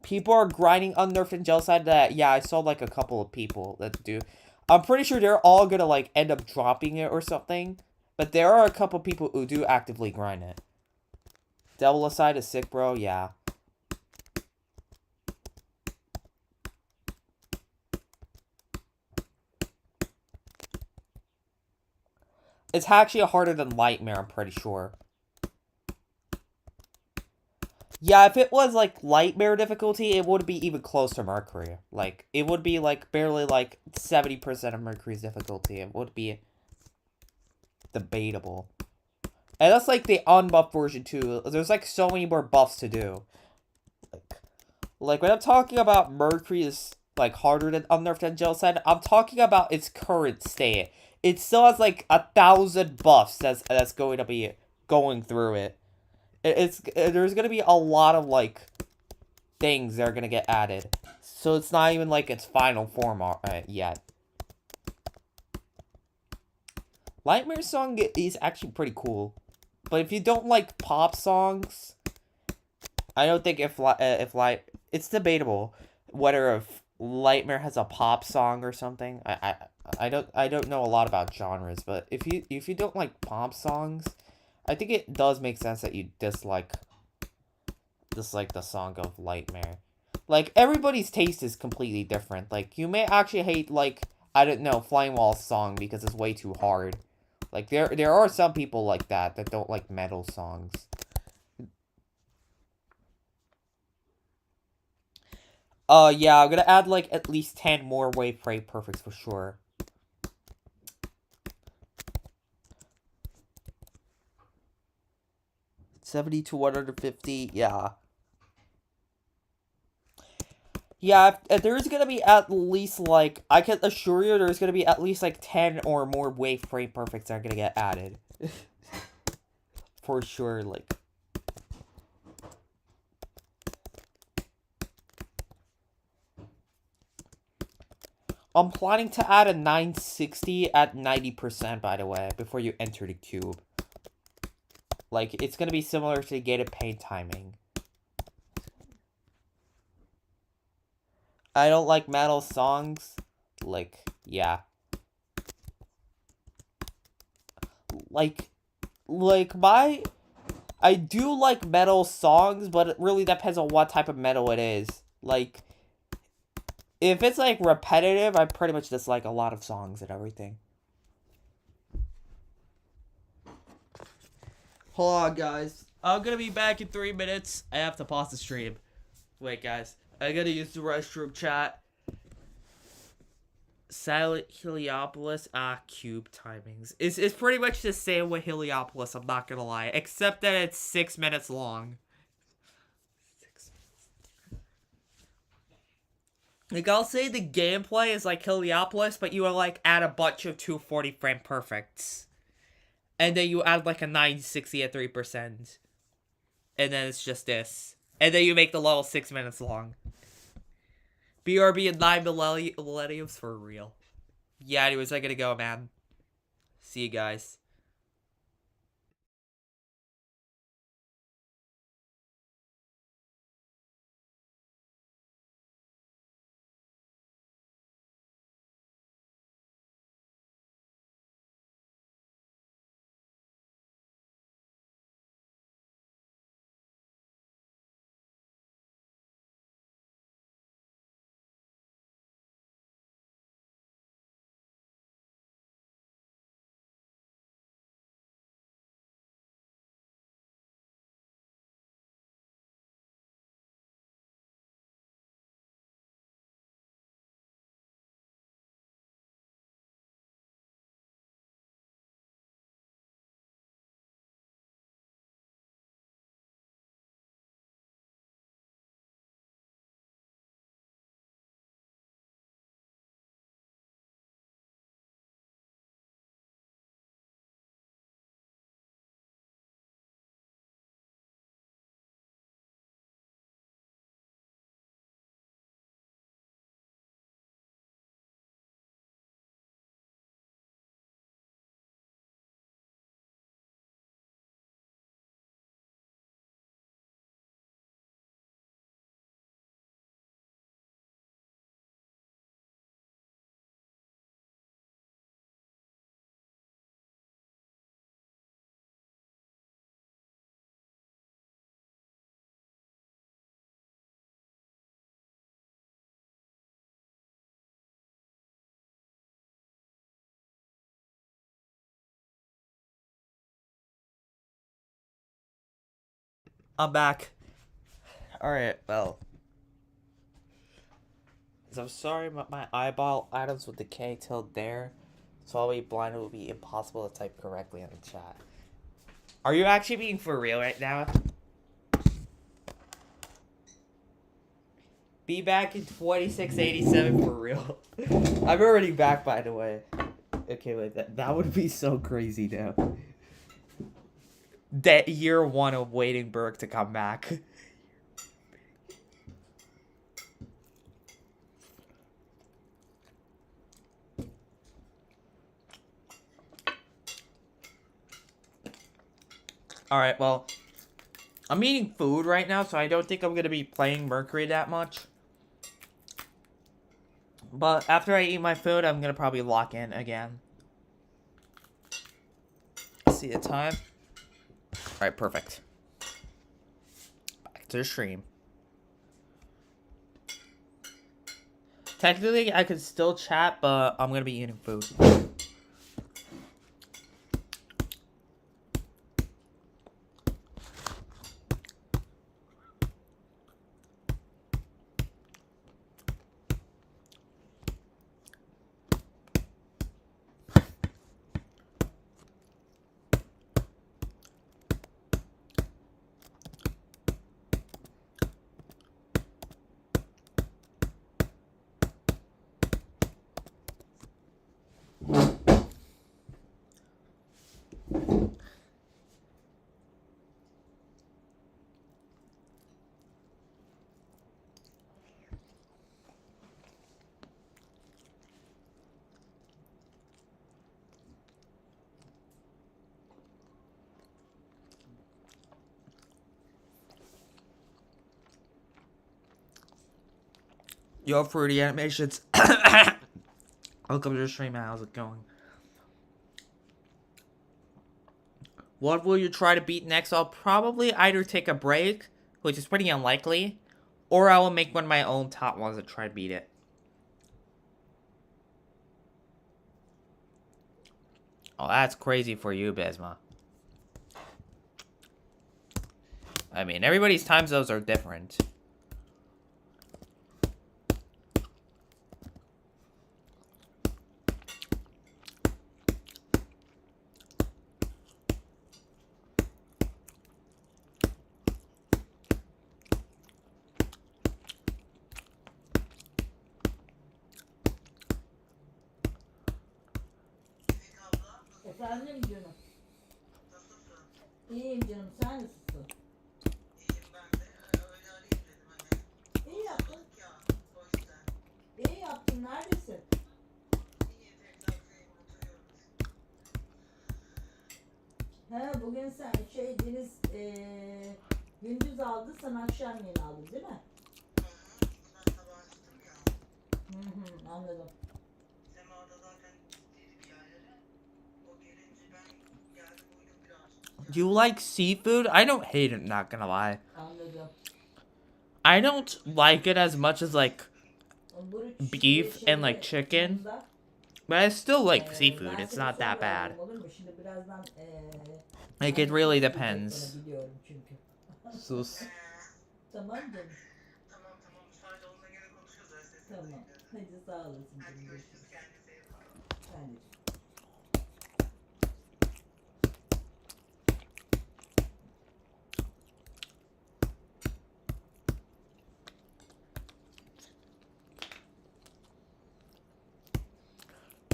People are grinding unnerfed Angelicide that, yeah, I saw, like, a couple of people that do. I'm pretty sure they're all gonna, like, end up dropping it or something. But there are a couple people who do actively grind it. Devilicide is sick, bro. Yeah. It's actually harder than Lightmare, I'm pretty sure. Yeah, if it was, like, Lightmare difficulty, it would be even close to Mercury. Like, it would be, like, barely, like, 70% of Mercury's difficulty. It would be debatable. And that's, like, the unbuffed version, too. There's, like, so many more buffs to do. Like when I'm talking about Mercury is, like, harder than unnerfed Angelicide, I'm talking about its current state. It still has, like, 1,000 buffs that's going to be going through it. There's going to be a lot of, like, things that are going to get added. So it's not even, like, its final form yet. Lightmare's song is actually pretty cool. But if you don't like pop songs, I don't think it's debatable whether if Lightmare has a pop song or something. I don't know a lot about genres, but if you don't like pop songs, I think it does make sense that you dislike the song of Lightmare. Like, everybody's taste is completely different. Like, you may actually hate, like, I don't know, Flame Wall's song because it's way too hard. Like, there are some people like that don't like metal songs. Yeah, I'm gonna add, like, at least 10 more wave frame perfects for sure. $70 to $150, yeah. Yeah, if there's gonna be at least, like, I can assure you there's gonna be at least, like, 10 or more wave frame perfects that are gonna get added. For sure, like. I'm planning to add a 960 at 90%, by the way, before you enter the cube. Like, it's gonna be similar to gated paint timing. I don't like metal songs. Like, yeah. Like I do like metal songs, but it really depends on what type of metal it is. Like, if it's, like, repetitive, I pretty much dislike a lot of songs and everything. Hold on, guys. I'm gonna be back in 3 minutes. I have to pause the stream. Wait, guys. I gotta use the restroom, chat. Silent Heliopolis. Cube timings. It's pretty much the same with Heliopolis, I'm not gonna lie. Except that it's 6 minutes long. 6 minutes. Like, I'll say the gameplay is like Heliopolis, but you will, like, add a bunch of 240 frame perfects. And then you add, like, a 960 at 3%. And then it's just this. And then you make the level 6 minutes long. BRB and 9 millenniums for real. Yeah, anyways, I gotta go, man. See you guys. I'm back. Alright, well. So I'm sorry, but my eyeball items will decay till there. So I'll be blind, it will be impossible to type correctly in the chat. Are you actually being for real right now? Be back in 2687 for real. I'm already back, by the way. Okay, wait, that would be so crazy now. That year 1 of waiting BURC to come back. Alright, well, I'm eating food right now, so I don't think I'm going to be playing Mercury that much. But after I eat my food, I'm going to probably lock in again. See the time. Alright, perfect. Back to the stream. Technically, I could still chat, but I'm going to be eating food. Yo, Fruity Animations. Welcome to the stream, man. How's it going? What will you try to beat next? I'll probably either take a break, which is pretty unlikely, or I will make one of my own top ones to try to beat it. Oh, that's crazy for you, Besma. I mean, everybody's time zones are different. Efendim canım. İyiyim canım, sen nasılsın? İyiyim ben de. Öyle Nasılsın? Neredesin? He, bugün sen Deniz gündüz aldı, sen akşamleyin aldın değil mi? Hı, anladım. Do you like seafood? I don't hate it, not gonna lie. Anladım. I don't like it as much as like BURUC beef and like chicken. yanında, But I still like ben seafood. It's seni not that sonra bad. arayayım, olur mu? Şimdi birazdan Like it annem really gelecek depends. bana, biliyorum çünkü. Sus. Tamam canım. Tamam. Hadi sağ olasın canım. Görüşürüz. Ben de.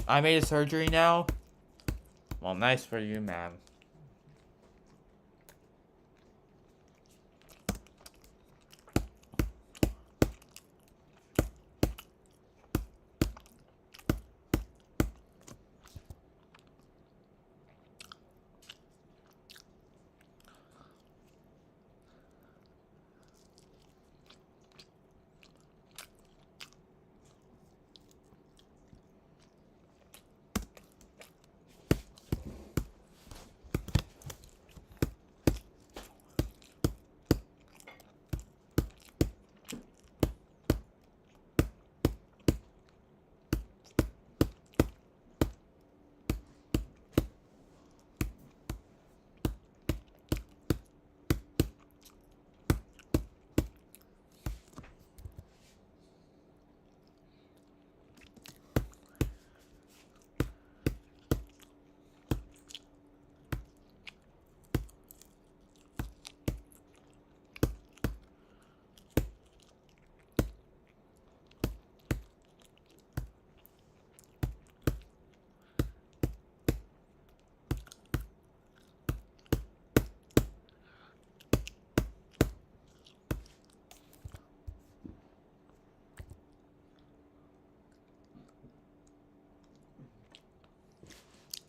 I made a surgery now. Well, nice for you, man.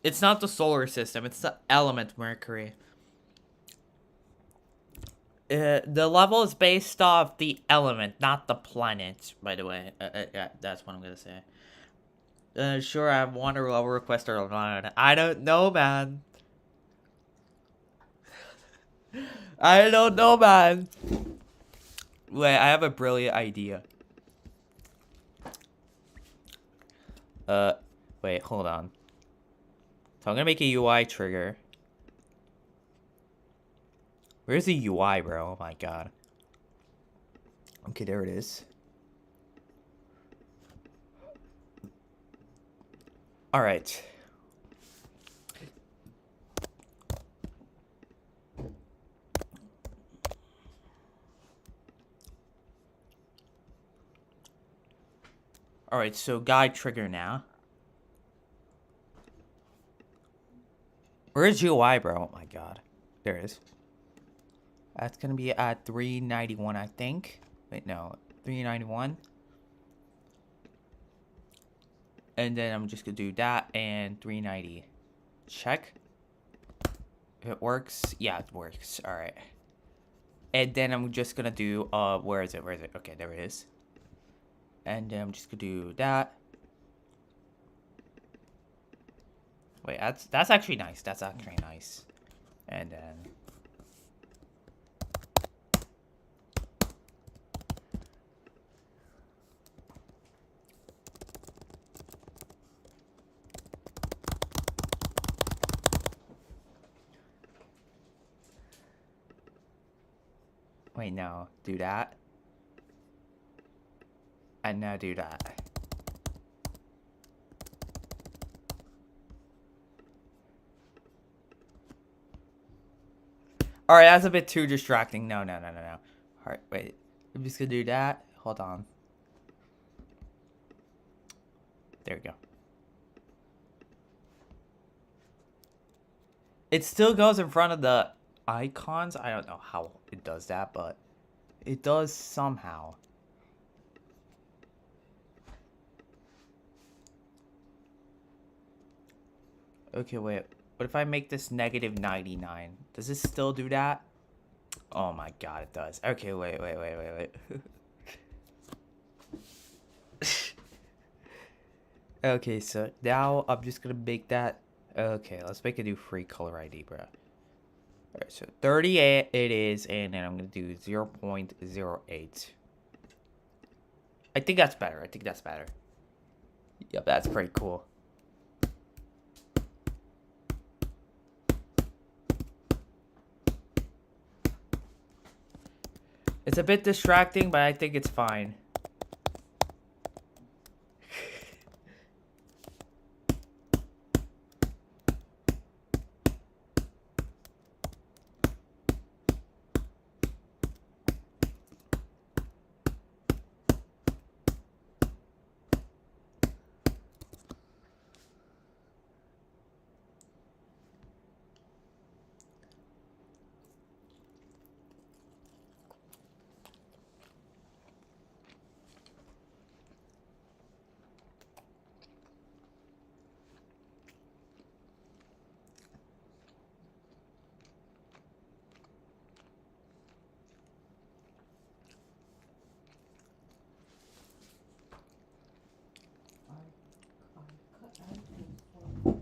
It's not the solar system, it's the element Mercury. The level is based off the element, not the planet, by the way. Yeah, that's what I'm gonna say. Sure, I have one level request or not. I don't know, man. I don't know, man. Wait, I have a brilliant idea. Wait, hold on. So I'm gonna make a UI trigger. Where's the UI, bro? Oh my god. Okay, there it is. Alright. Alright, so guide trigger now. Where's UI, bro? Oh my god. There it is. That's gonna be at 391, I think. Wait, no. 391. And then I'm just gonna do that and 390. Check. If it works. Yeah, it works. Alright. And then I'm just gonna do, where is it? Where is it? Okay, there it is. And then I'm just gonna do that. Wait, that's actually nice. That's actually nice. And then... Wait, no. Do that. And now do that. Alright, that's a bit too distracting. No. Alright, wait. I'm just gonna do that. Hold on. There we go. It still goes in front of the icons. I don't know how it does that, but it does somehow. Okay, wait. What if I make this negative 99? Does this still do that? Oh my god, it does. Okay, wait. Okay, so now I'm just gonna make that. Okay, let's make a new free color ID, bro. Alright, so 38 it is, and then I'm gonna do 0.08. I think that's better. Yep, that's pretty cool. It's a bit distracting, but I think it's fine.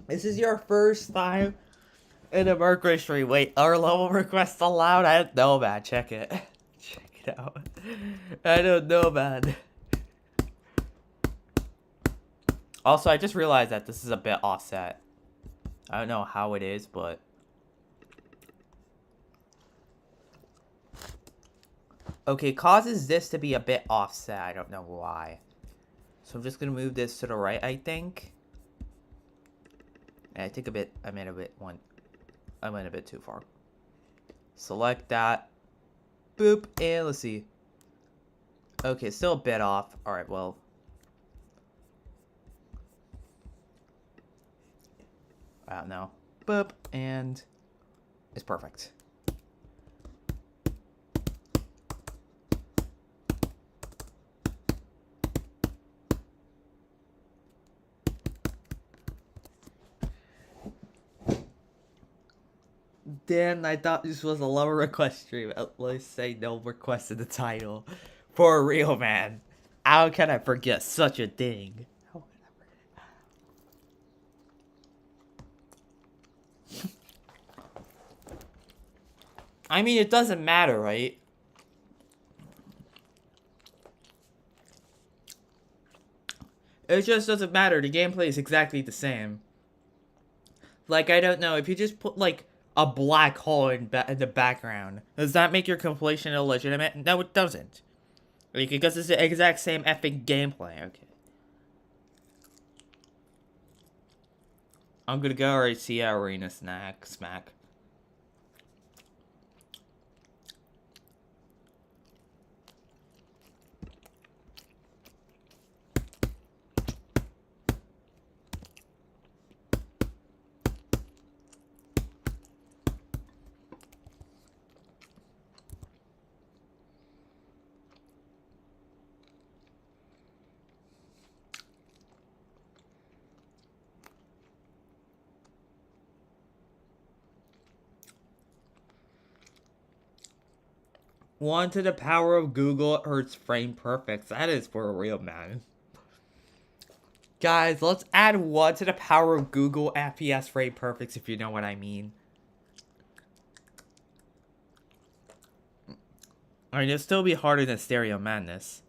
This is your first time in a Mercury stream. Wait, are level requests allowed? I don't know, man. Check it. Check it out. I don't know, man. Also, I just realized that this is a bit offset. I don't know how it is, but... Okay, causes this to be a bit offset. I don't know why. So I'm just gonna move this to the right, I think. I think I went a bit too far. Select that. Boop, and let's see. Okay, still a bit off. Alright, well. I don't know. Boop, and it's perfect. Damn, I thought this was a lower request stream. At least say no request in the title. For real, man. How can I forget such a thing? I mean, it doesn't matter, right? It just doesn't matter. The gameplay is exactly the same. Like, I don't know. If you just put, like, a black hole in the background, does that make your completion illegitimate? No, it doesn't. Like, because it's the exact same effing gameplay. Okay. I'm gonna go right see Arena Smack. One to the power of Google Earth's frame perfect. That is for real, man. Guys, let's add 1 to the power of Google FPS frame perfects, if you know what I mean. I mean, it'll still be harder than Stereo Madness.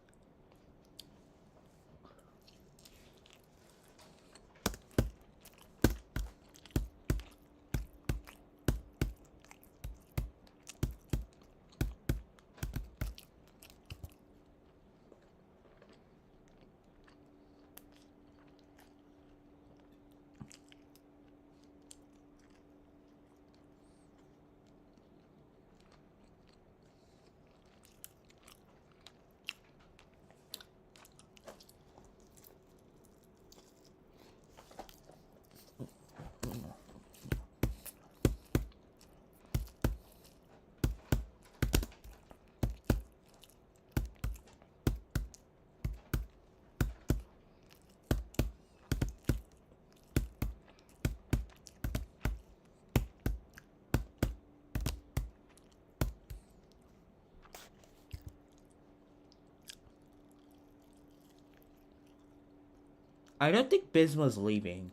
I don't think Bisma's leaving.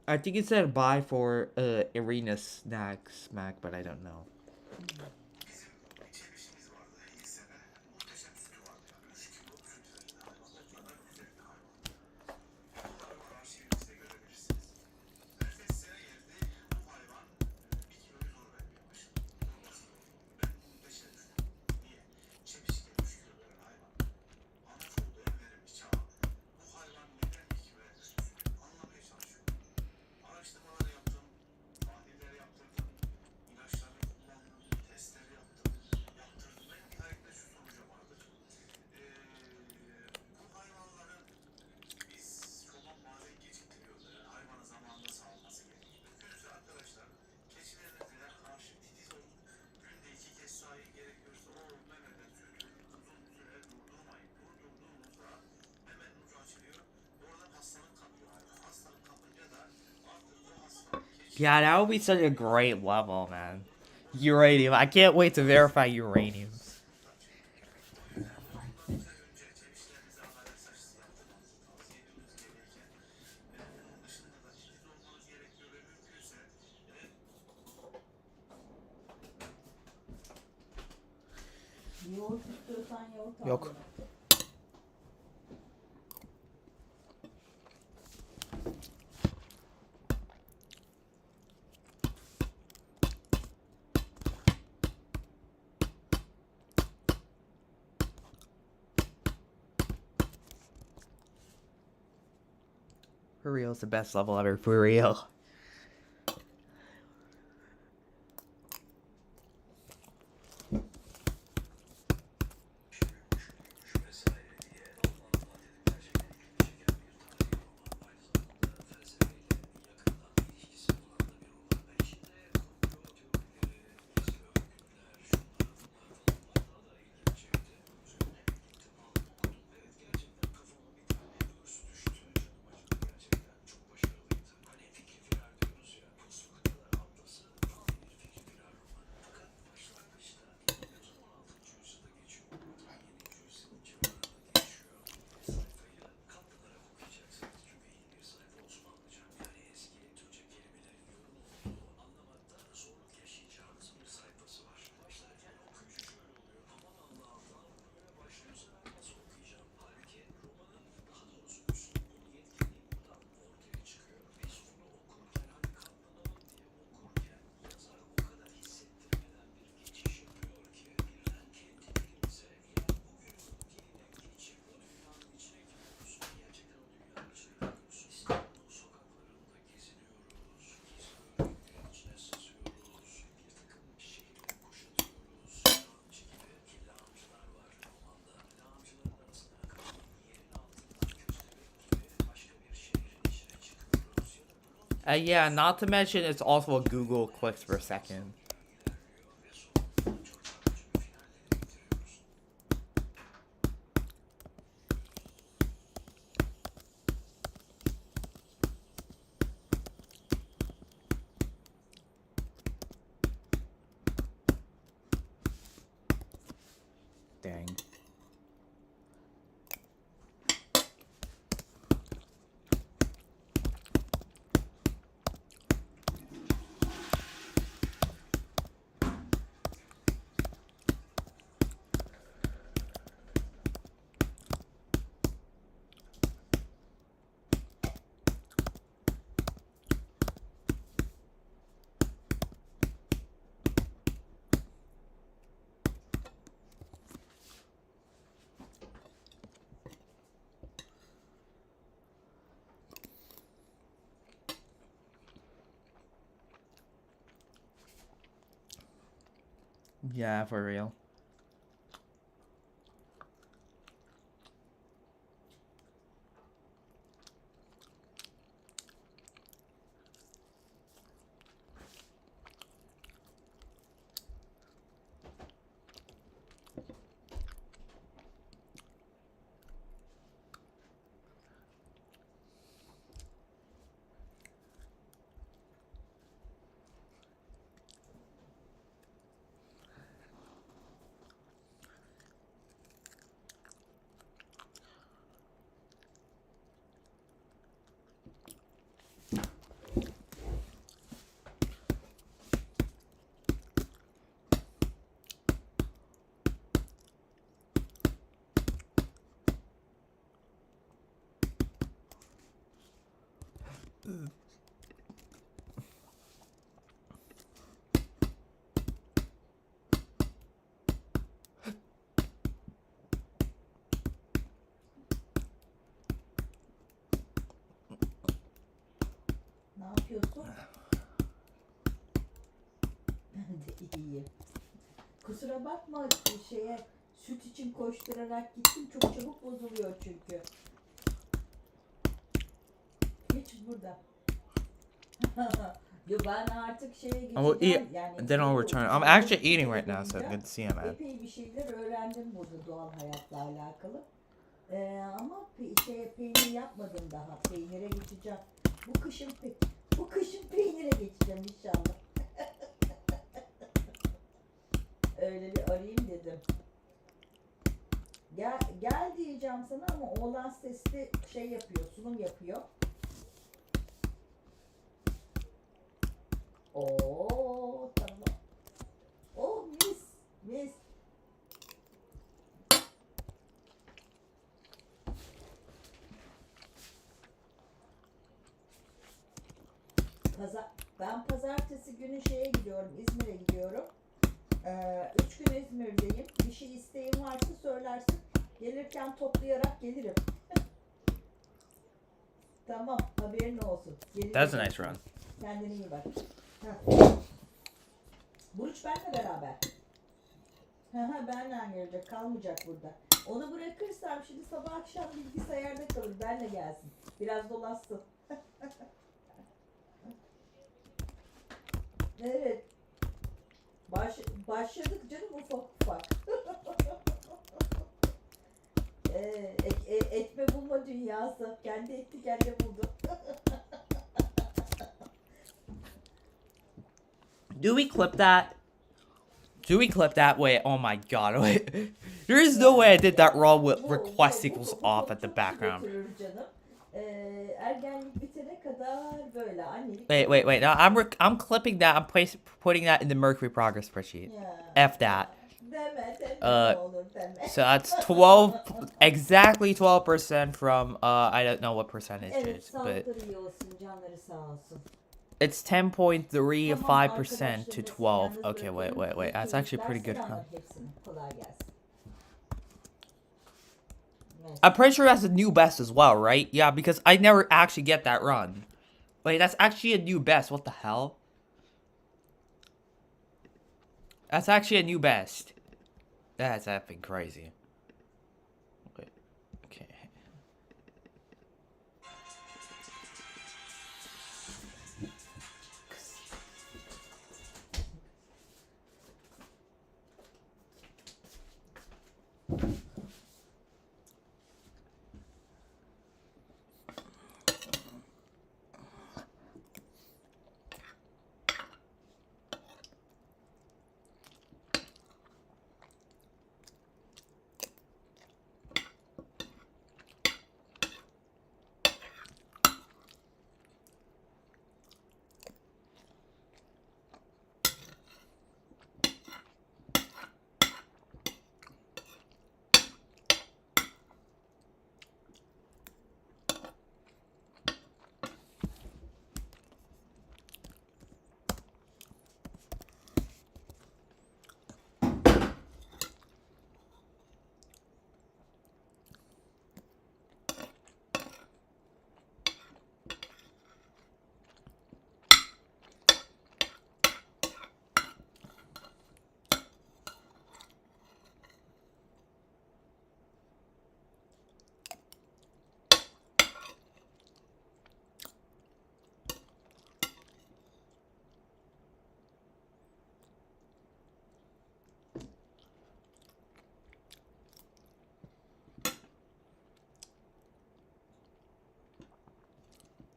I think he said bye for Irina Snacks Mac, but I don't know. Yeah, that would be such a great level, man. Uranium. I can't wait to verify uranium. Yoğurt istiyorsan yoğurt al. Yok. For real, it's the best level ever. For real. Yeah, not to mention it's also a Google clicks per second. Dang. Yeah, for real. Ne yapıyorsun? Ben de iyiyim. Kusura bakma süt için koşturarak gittim. Çok çabuk bozuluyor çünkü. Hiç burada. Yo ben artık şeye I will geçeceğim. eat. Then I'll return. I'm actually eating right now, so good to see you, man. Epey bir şeyler öğrendim burada doğal hayatla alakalı. Ama peynir yapmadım daha. Peynire geçeceğim. Bu kışın peynire geçeceğim inşallah. Öyle bir arayayım dedim. Gel diyeceğim sana ama oğlan sesli yapıyor, sunum yapıyor. Oo tamam. Oh mis. Ben pazartesi günü gidiyorum, İzmir'e gidiyorum. 3 gün İzmir'deyim. Bir şey isteğin varsa söylersin. Gelirken toplayarak gelirim. Tamam, haberin olsun. That's a nice run. Kendine iyi bak. Buruç benle beraber. Benle gelecek, kalmayacak burada. Onu bırakırsam şimdi sabah akşam bilgisayarda kalır, benle gelsin. Biraz dolaşsın. Evet. Başladık canım ufak. Etme bulma dünyası. Kendi etti, kendi buldu. Do we clip that? Do we clip that? Wait, oh my god, wait. There is no way I did that wrong with request equals off at the background. Ergenlik bitene kadar böyle annelik. Wait. No, I'm clipping that. I'm putting that in the Mercury progress spreadsheet. F that. So that's 12, exactly 12% from, I don't know what percentage it is, but it's 10.35% to 12. Okay, wait. That's actually pretty good. Huh? I'm pretty sure that's a new best as well, right? Yeah, because I never actually get that run. Wait, that's actually a new best. What the hell? That's actually a new best. That's effing crazy. Wait, okay.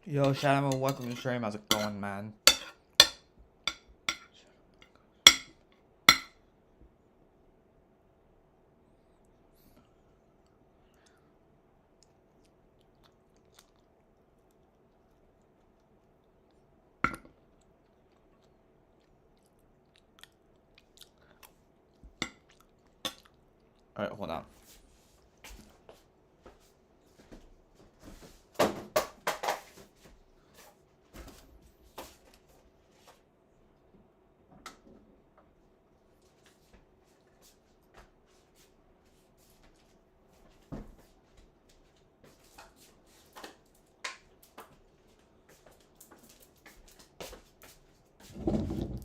Yo, Shadow, welcome to the stream. How's it going, man? Alright, hold on.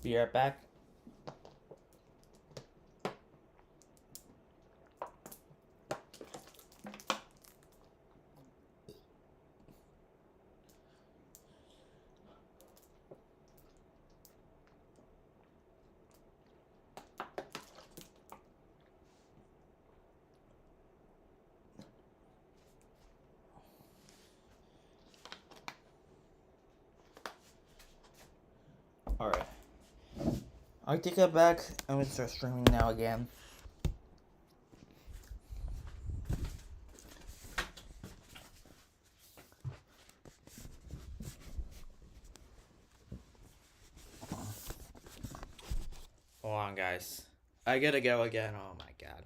Be right back. Alright. I'll take it back. I'm gonna start streaming now again. Hold on, guys. I gotta go again. Oh my god.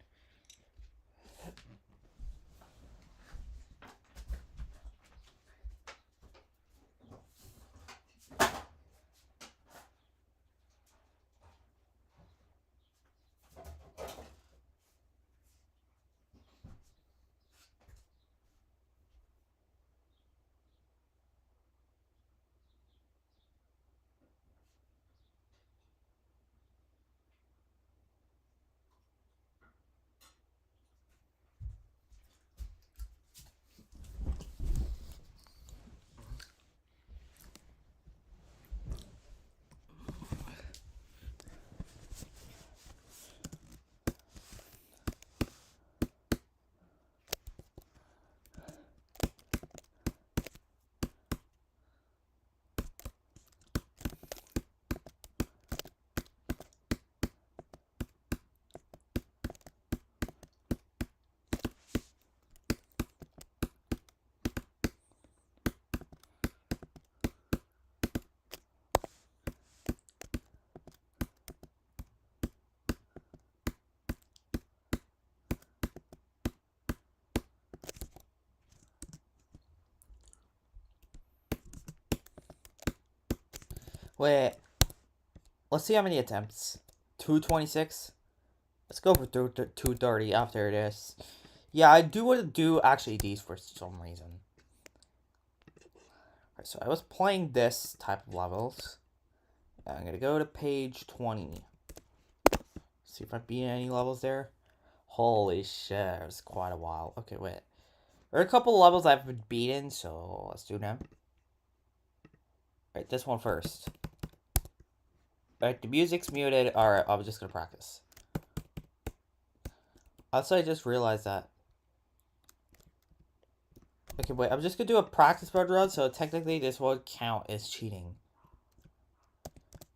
Wait. Let's see how many attempts. 226? Let's go for 230 after this. Yeah, I do want to do actually these for some reason. Alright, so I was playing this type of levels. I'm gonna go to page 20. See if I beat any levels there. Holy shit, it was quite a while. Okay, wait. There are a couple of levels I've been beaten, so let's do them. Alright, this one first. Alright, the music's muted. Alright, I was just gonna practice. Also, I just realized that. Okay, wait, I'm just gonna do a practice mode run, so technically this won't count as cheating.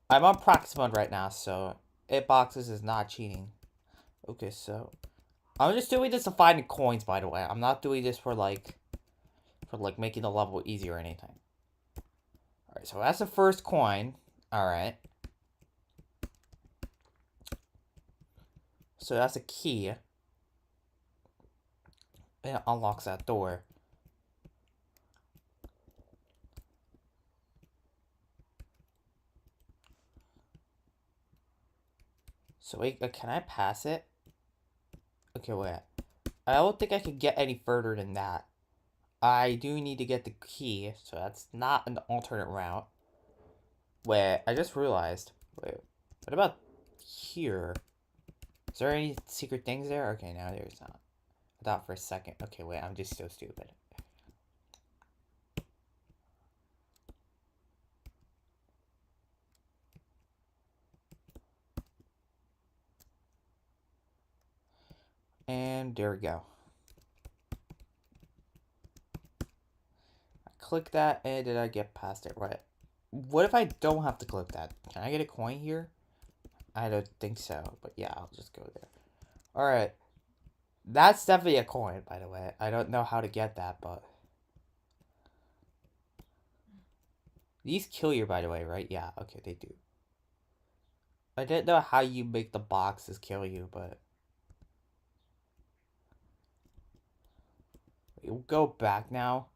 I'm on practice mode right now, so hitboxes is not cheating. Okay, so I'm just doing this to find the coins, by the way. I'm not doing this for making the level easy or anything. Alright, so that's the first coin. Alright. So that's a key. And it unlocks that door. So wait, can I pass it? Okay, wait. I don't think I could get any further than that. I do need to get the key, so that's not an alternate route. Wait, I just realized. Wait, what about here? Is there any secret things there? Okay, now there's not. I thought for a second. Okay, wait, I'm just so stupid. And there we go. I click that, and did I get past it? Right. What if I don't have to click that? Can I get a coin here? I don't think so, but yeah, I'll just go there. Alright. That's definitely a coin, by the way. I don't know how to get that, but... These kill you, by the way, right? Yeah, okay, they do. I didn't know how you make the boxes kill you, but... We'll go back now.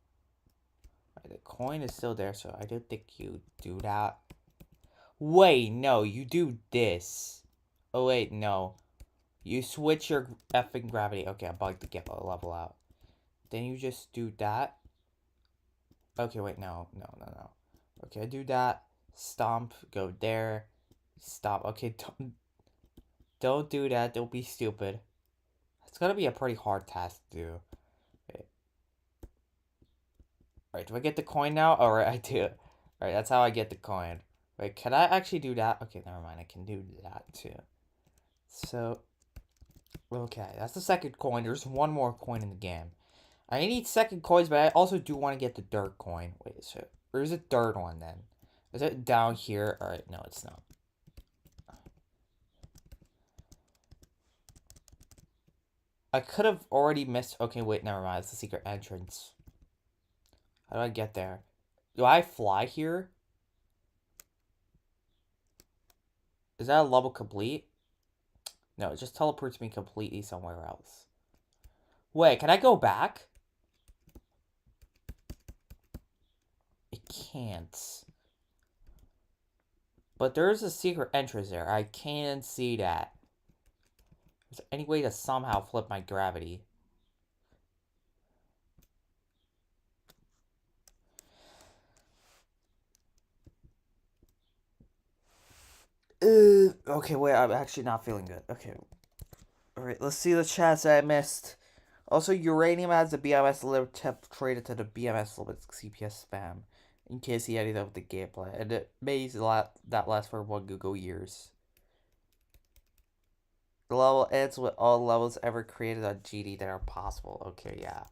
The coin is still there, so I don't think you do that. Wait, no, you do this. Oh, wait, no. You switch your effing gravity. Okay, I'm about to get a level out. Then you just do that. Okay, wait, no. Okay, I do that. Stomp, go there. Stop. Okay, don't do that. Don't be stupid. It's gonna be a pretty hard task to do. Okay. Alright, do I get the coin now? Alright, I do. Alright, that's how I get the coin. Wait, can I actually do that? Okay, never mind. I can do that too. So, okay, that's the second coin. There's one more coin in the game. I need second coins, but I also do want to get the dirt coin. Wait, so where's the third one then? Is it down here? Alright, no, it's not. I could have already missed. Okay, wait, never mind. It's the secret entrance. How do I get there? Do I fly here? Is that a level complete? No, it just teleports me completely somewhere else. Wait, can I go back? It can't. But there's a secret entrance there. I can see that. Is there any way to somehow flip my gravity? Okay, wait, I'm actually not feeling good. Okay. Alright, let's see the chats I missed. Also, uranium has the BMS limit tip traded to the BMS limit CPS spam. In case he ended up with the gameplay. And it may that last for 1 Google years. The level ends with all levels ever created on GD that are possible. Okay, yeah.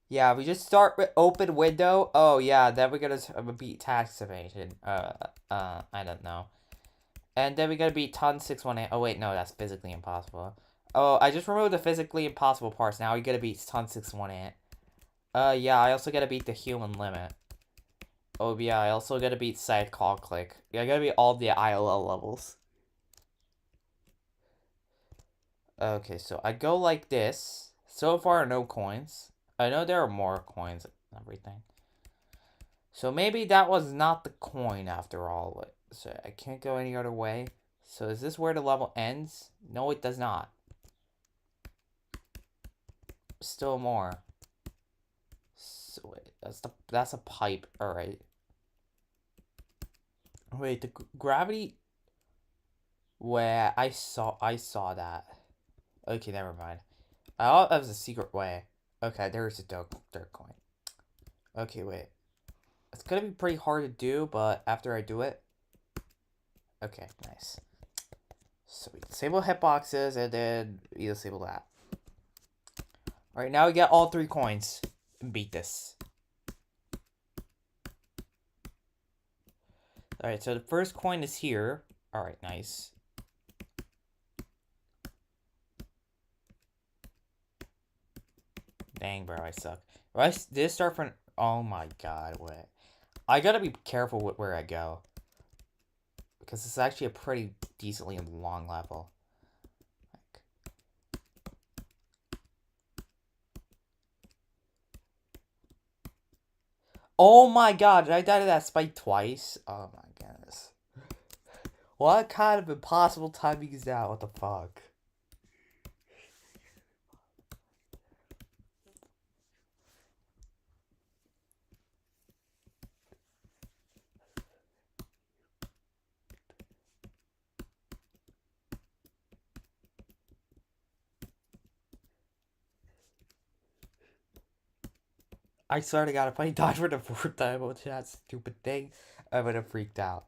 Yeah, we just start with open window. Oh, yeah, then we're gonna beat tax evasion. I don't know. And then we gotta beat ton 618. Oh, wait, no, that's physically impossible. Oh, I just removed the physically impossible parts. Now we gotta beat ton 618. Yeah, I also gotta beat the human limit. Oh, yeah, I also gotta beat side call click. Yeah, I gotta beat all the ILL levels. Okay, so I go like this. So far, no coins. I know there are more coins and everything. So maybe that was not the coin after all. So I can't go any other way. So is this where the level ends? No, it does not. Still more. So wait, that's a pipe. All right. Wait, the gravity. Where I saw that. Okay, never mind. I thought that was a secret way. Okay, there's a dirt coin. Okay, wait. It's gonna be pretty hard to do, but after I do it. Okay, nice. So we disable hitboxes and then we disable that. Alright, now we get all 3 coins and beat this. Alright, so the first coin is here. Alright, nice. Dang, bro, I suck. Did it start from... Oh my god, wait. I gotta be careful with where I go. Because it's actually a pretty decently long level. Oh my god, did I die to that spike twice? Oh my goodness. What kind of impossible timing is that? What the fuck? I swear to god, if I died for the 4th time with that stupid thing, I would have freaked out.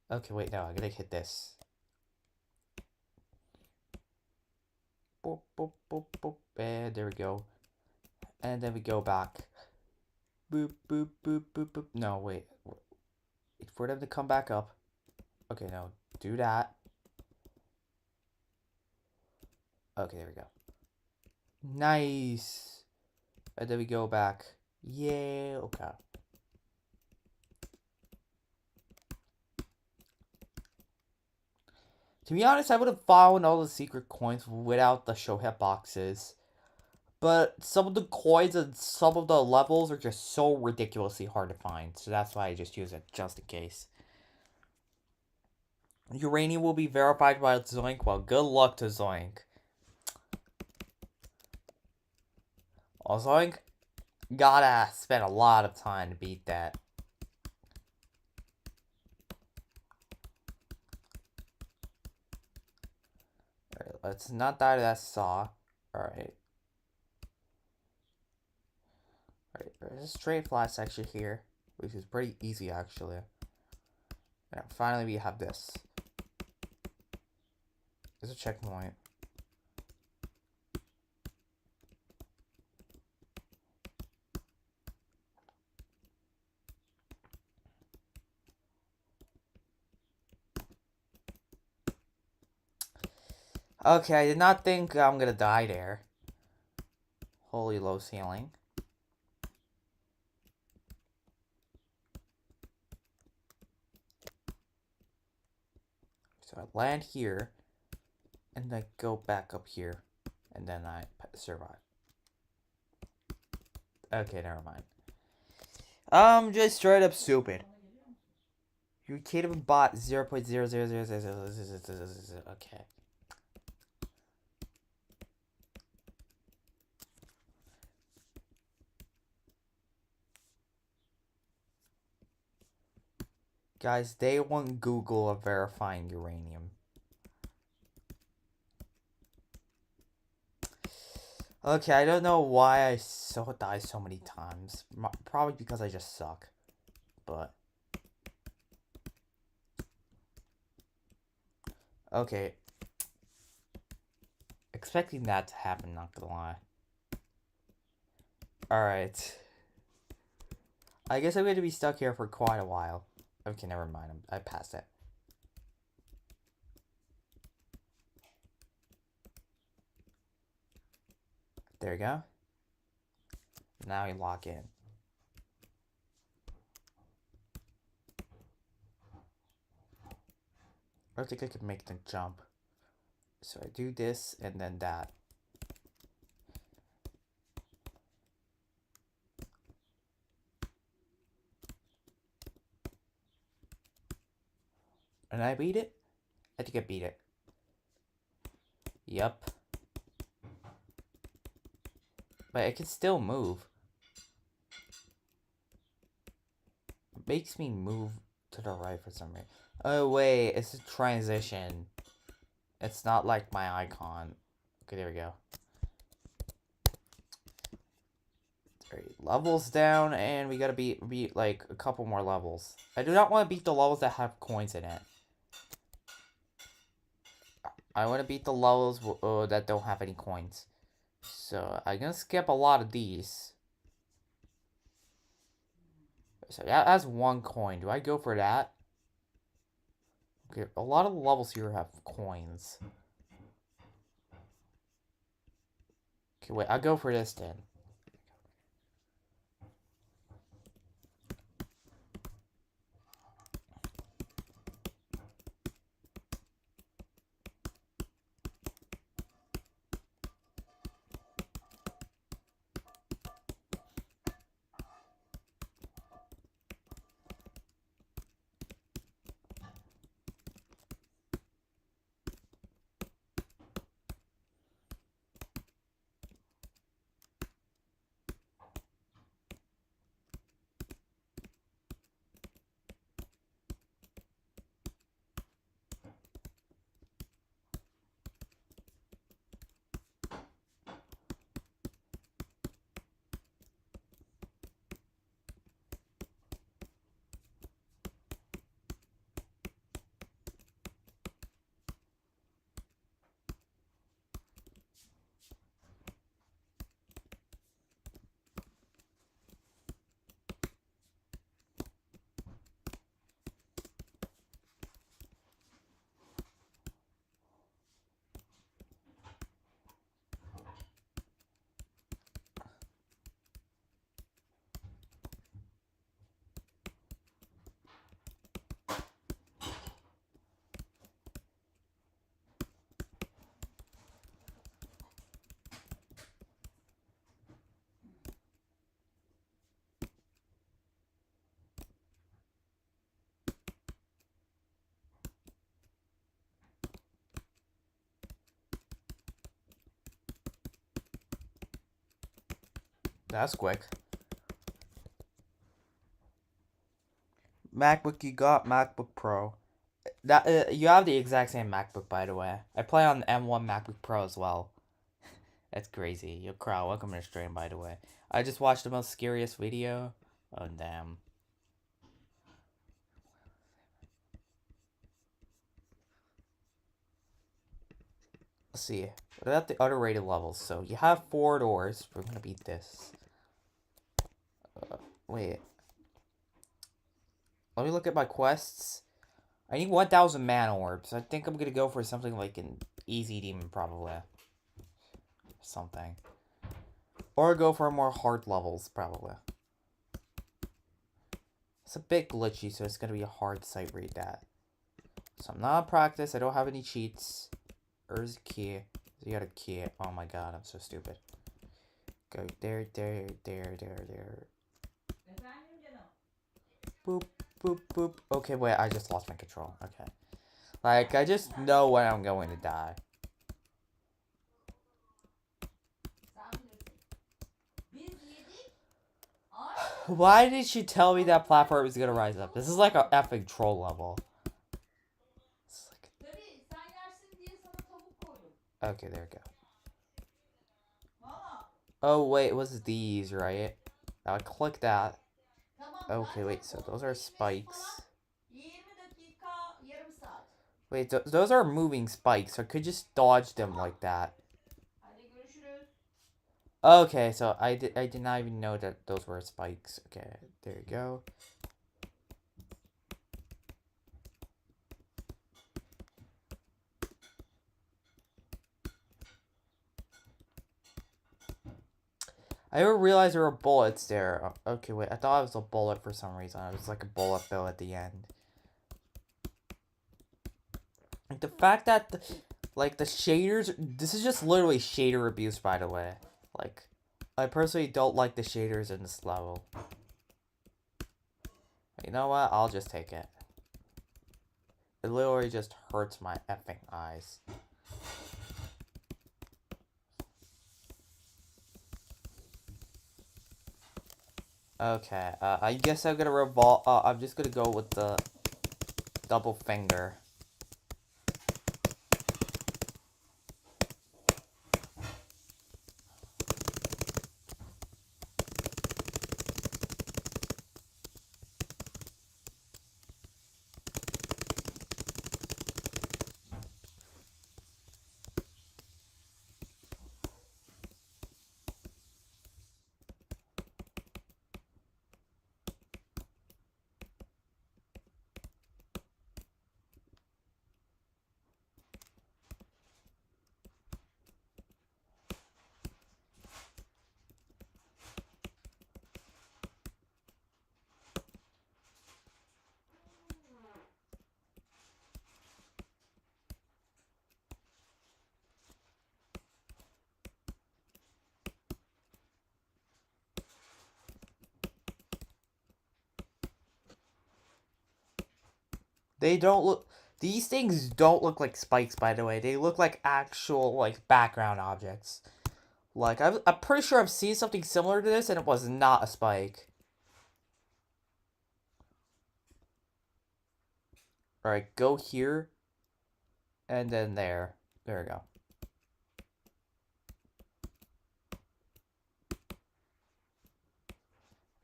Okay, wait, no, I'm gonna hit this. Boop, boop, boop, boop, and there we go. And then we go back. Boop, boop, boop, boop, boop. No, wait. Wait for them to come back up. Okay, no, do that. Okay, there we go. Nice. And then we go back. Yeah, okay. To be honest, I would have found all the secret coins without the show hitboxes. But some of the coins and some of the levels are just so ridiculously hard to find. So that's why I just use it, just in case. Uranium will be verified by Zoink. Well, good luck to Zoink. Well, Zoink gotta spend a lot of time to beat that. it's not that saw. Alright. Alright, there's a straight flat section here, which is pretty easy actually. And finally we have this. There's a checkpoint. Okay, I did not think I'm gonna die there. Holy low ceiling. So I land here, and I go back up here, and then I survive. Okay, never mind. I'm just straight up stupid. You can't even bot 0.0000000. Okay. Guys, they want Google of verifying uranium. Okay, I don't know why I die so many times. Probably because I just suck. But okay. Expecting that to happen, not gonna lie. Alright. I guess I'm gonna be stuck here for quite a while. Okay, never mind. I passed it. There you go. Now we lock in. I think I could make the jump. So I do this and then that. And I beat it? I think I beat it. Yup. But I can still move. It makes me move to the right for some reason. Oh wait, it's a transition. It's not like my icon. Okay, there we go. Levels down, and we gotta beat like a couple more levels. I do not want to beat the levels that have coins in it. I want to beat the levels that don't have any coins. So I'm gonna skip a lot of these. So that has one coin. Do I go for that? Okay, a lot of the levels here have coins. Okay, wait, I'll go for this then. That's quick. MacBook you got, MacBook Pro. That you have the exact same MacBook, by the way. I play on the M1 MacBook Pro as well. That's crazy. Yo, Crow, welcome to the stream, by the way. I just watched the most scariest video. Oh, damn. Let's see. What about the other rated levels? So, you have 4 doors. We're gonna beat this. Wait. Let me look at my quests. I need 1,000 mana orbs. I think I'm gonna go for something like an easy demon, probably. Something. Or go for more hard levels, probably. It's a bit glitchy, so it's gonna be a hard sight read that. So I'm not on practice. I don't have any cheats. Where's the key? You got a key. Oh my god, I'm so stupid. Go there. Boop, boop, boop. Okay, wait, I just lost my control. Okay. Like, I just know when I'm going to die. Why did she tell me that platform was gonna rise up? This is like an epic troll level. Okay, there we go. Oh, wait, it was these, right? I'll click that. Okay, wait, so those are spikes. Wait, those are moving spikes, so I could just dodge them like that. Okay, so I did not even know that those were spikes. Okay, there you go. I didn't realize there were bullets there. Okay, wait, I thought it was a bullet for some reason. It was like a bullet bill at the end. Like the fact that, the shaders, this is just literally shader abuse, by the way. Like, I personally don't like the shaders in this level. You know what? I'll just take it. It literally just hurts my effing eyes. Okay, I guess I'm gonna I'm just gonna go with the double finger. They don't look... These things don't look like spikes, by the way. They look like actual, like, background objects. Like, I'm pretty sure I've seen something similar to this, and it was not a spike. Alright, go here. And then there. There we go.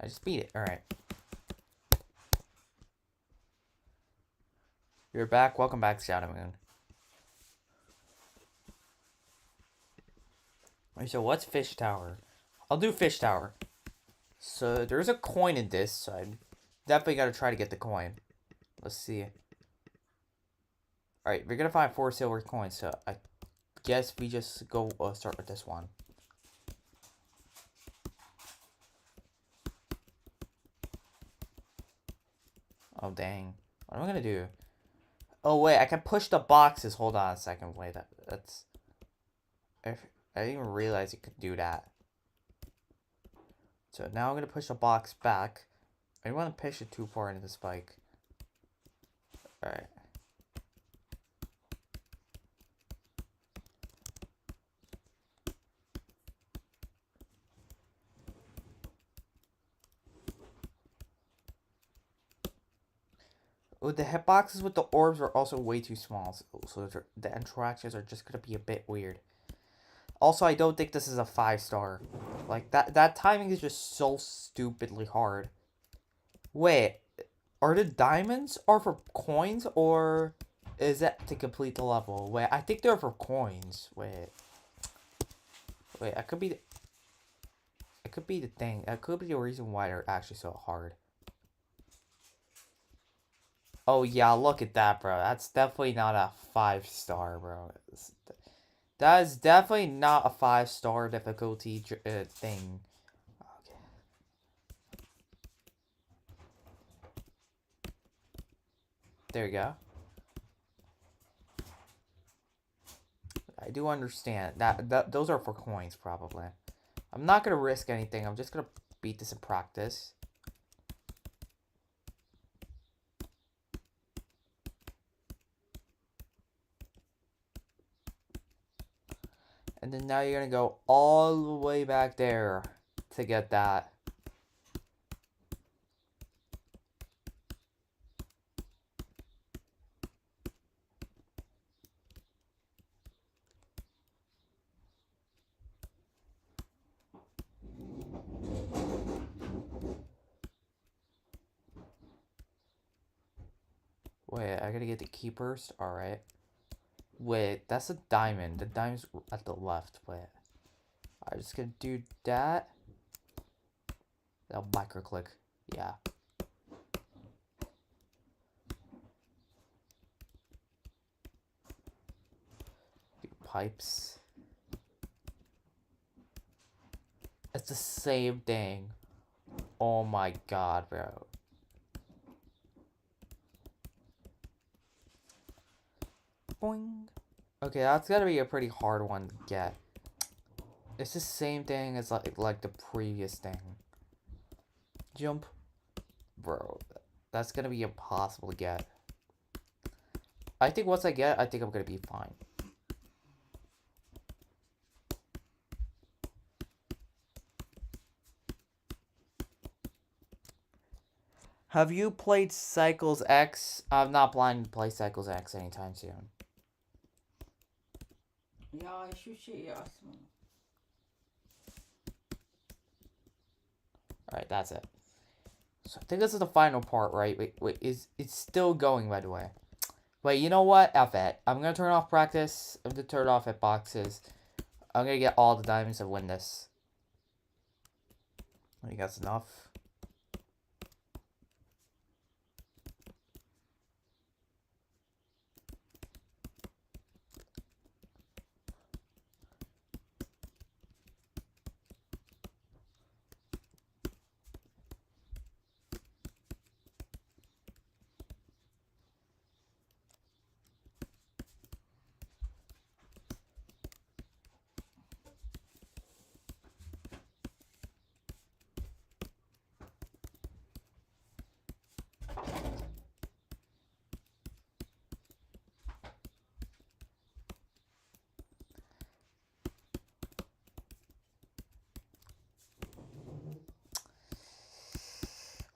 I just beat it. Alright. You're back. Welcome back, Shadow Moon. Alright, so what's Fish Tower? I'll do Fish Tower. So there's a coin in this, so I definitely gotta try to get the coin. Let's see. Alright, we're gonna find 4 silver coins, so I guess we just go start with this one. Oh, dang. What am I gonna do? Oh, wait, I can push the boxes. Hold on a second. Wait, that's... I didn't even realize you could do that. So now I'm gonna push the box back. I don't want to push it too far into the spike. Alright. The hitboxes with the orbs are also way too small, so the interactions are just gonna be a bit weird. Also, I don't think this is a 5-star. Like, that timing is just so stupidly hard. Wait, are the diamonds are for coins, or is that to complete the level? Wait, I think they're for coins. Wait, I could be... It could be the thing. That could be the reason why they're actually so hard. Oh, yeah, look at that, bro. That's definitely not a 5-star, bro. That is definitely not a 5-star difficulty thing. Okay. There you go. I do understand. Those are for coins, probably. I'm not going to risk anything. I'm just going to beat this in practice. And then now you're going to go all the way back there to get that. Wait, I gotta get the key burst? Alright. Wait, that's a diamond. The diamond's at the left. Wait. I'm just gonna do that. That'll micro click. Yeah. Do pipes. It's the same thing. Oh my god, bro. Boing. Okay, that's gotta be a pretty hard one to get. It's the same thing as like the previous thing. Jump. Bro, that's gonna be impossible to get. I think once I get it, I think I'm gonna be fine. Have you played Cycles X? I'm not planning to play Cycles X anytime soon. Ya şu şeyi asma. Alright, that's it. So I think this is the final part, right? Wait, it's still going, by the way. Wait, you know what? F it. I'm gonna turn off practice. I'm gonna turn off hitboxes. I'm gonna get all the diamonds and win this. I think that's enough.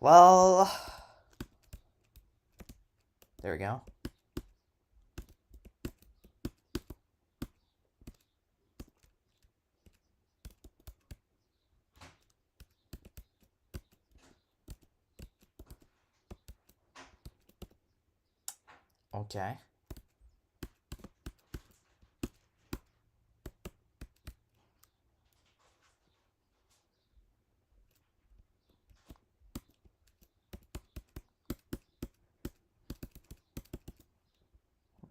Well, there we go. Okay.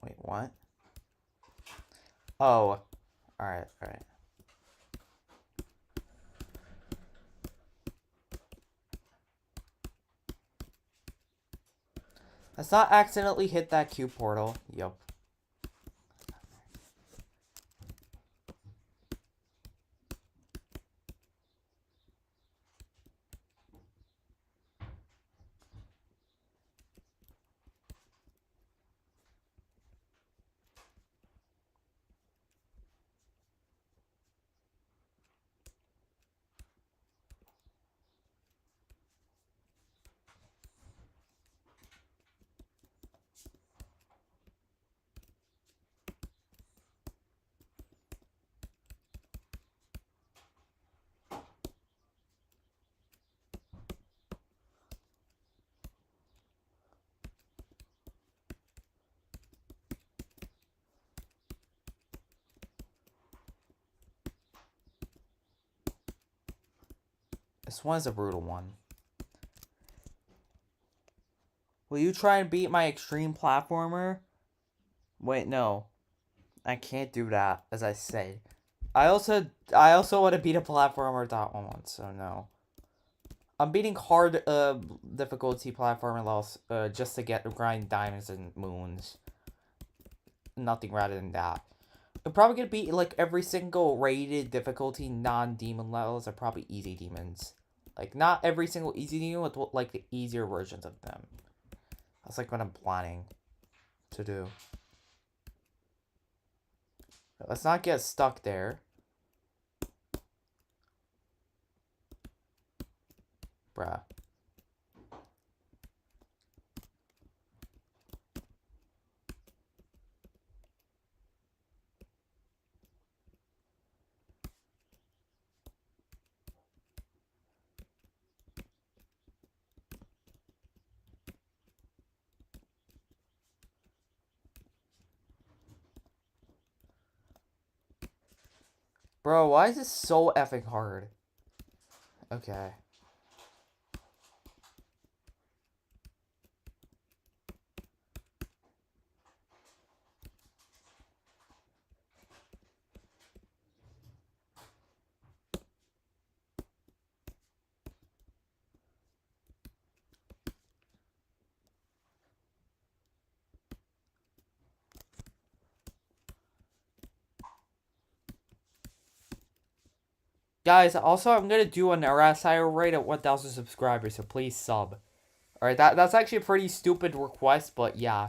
Wait, what? Oh. Alright. Let's not accidentally hit that Q portal. Yup. This one is a brutal one. Will you try and beat my extreme platformer? Wait, no. I can't do that, as I said. I also want to beat a platformer .1, so no. I'm beating hard difficulty platformer levels just to get grind diamonds and moons. Nothing rather than that. I'm probably gonna beat like every single rated difficulty non-demon levels are probably easy demons. Like not every single easy demon with like the easier versions of them. That's like what I'm planning to do. Let's not get stuck there. Bruh. Bro, why is this so effing hard? Okay. Guys, also I'm gonna do an RSI rate at 1,000 subscribers, so please sub. Alright, that's actually a pretty stupid request, but yeah.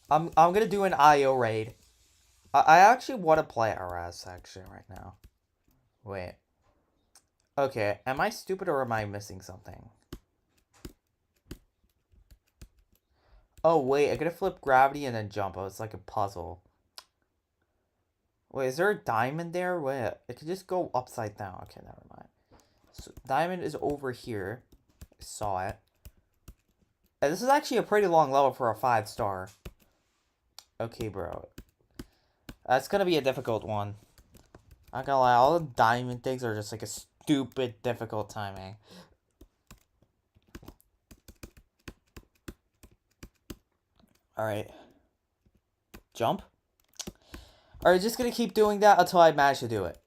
I'm gonna do an IO raid. I actually want to play RS actually right now. Wait. Okay, am I stupid or am I missing something? Oh wait, I gotta flip gravity and then jump. Oh, it's like a puzzle. Wait, is there a diamond there? Wait, it could just go upside down. Okay, never mind. So, diamond is over here. I saw it. And this is actually a pretty long level for a 5-star. Okay, bro. That's gonna be a difficult one. Not gonna lie, all the diamond things are just like a stupid difficult timing. Alright. Jump. Alright, just gonna keep doing that until I manage to do it.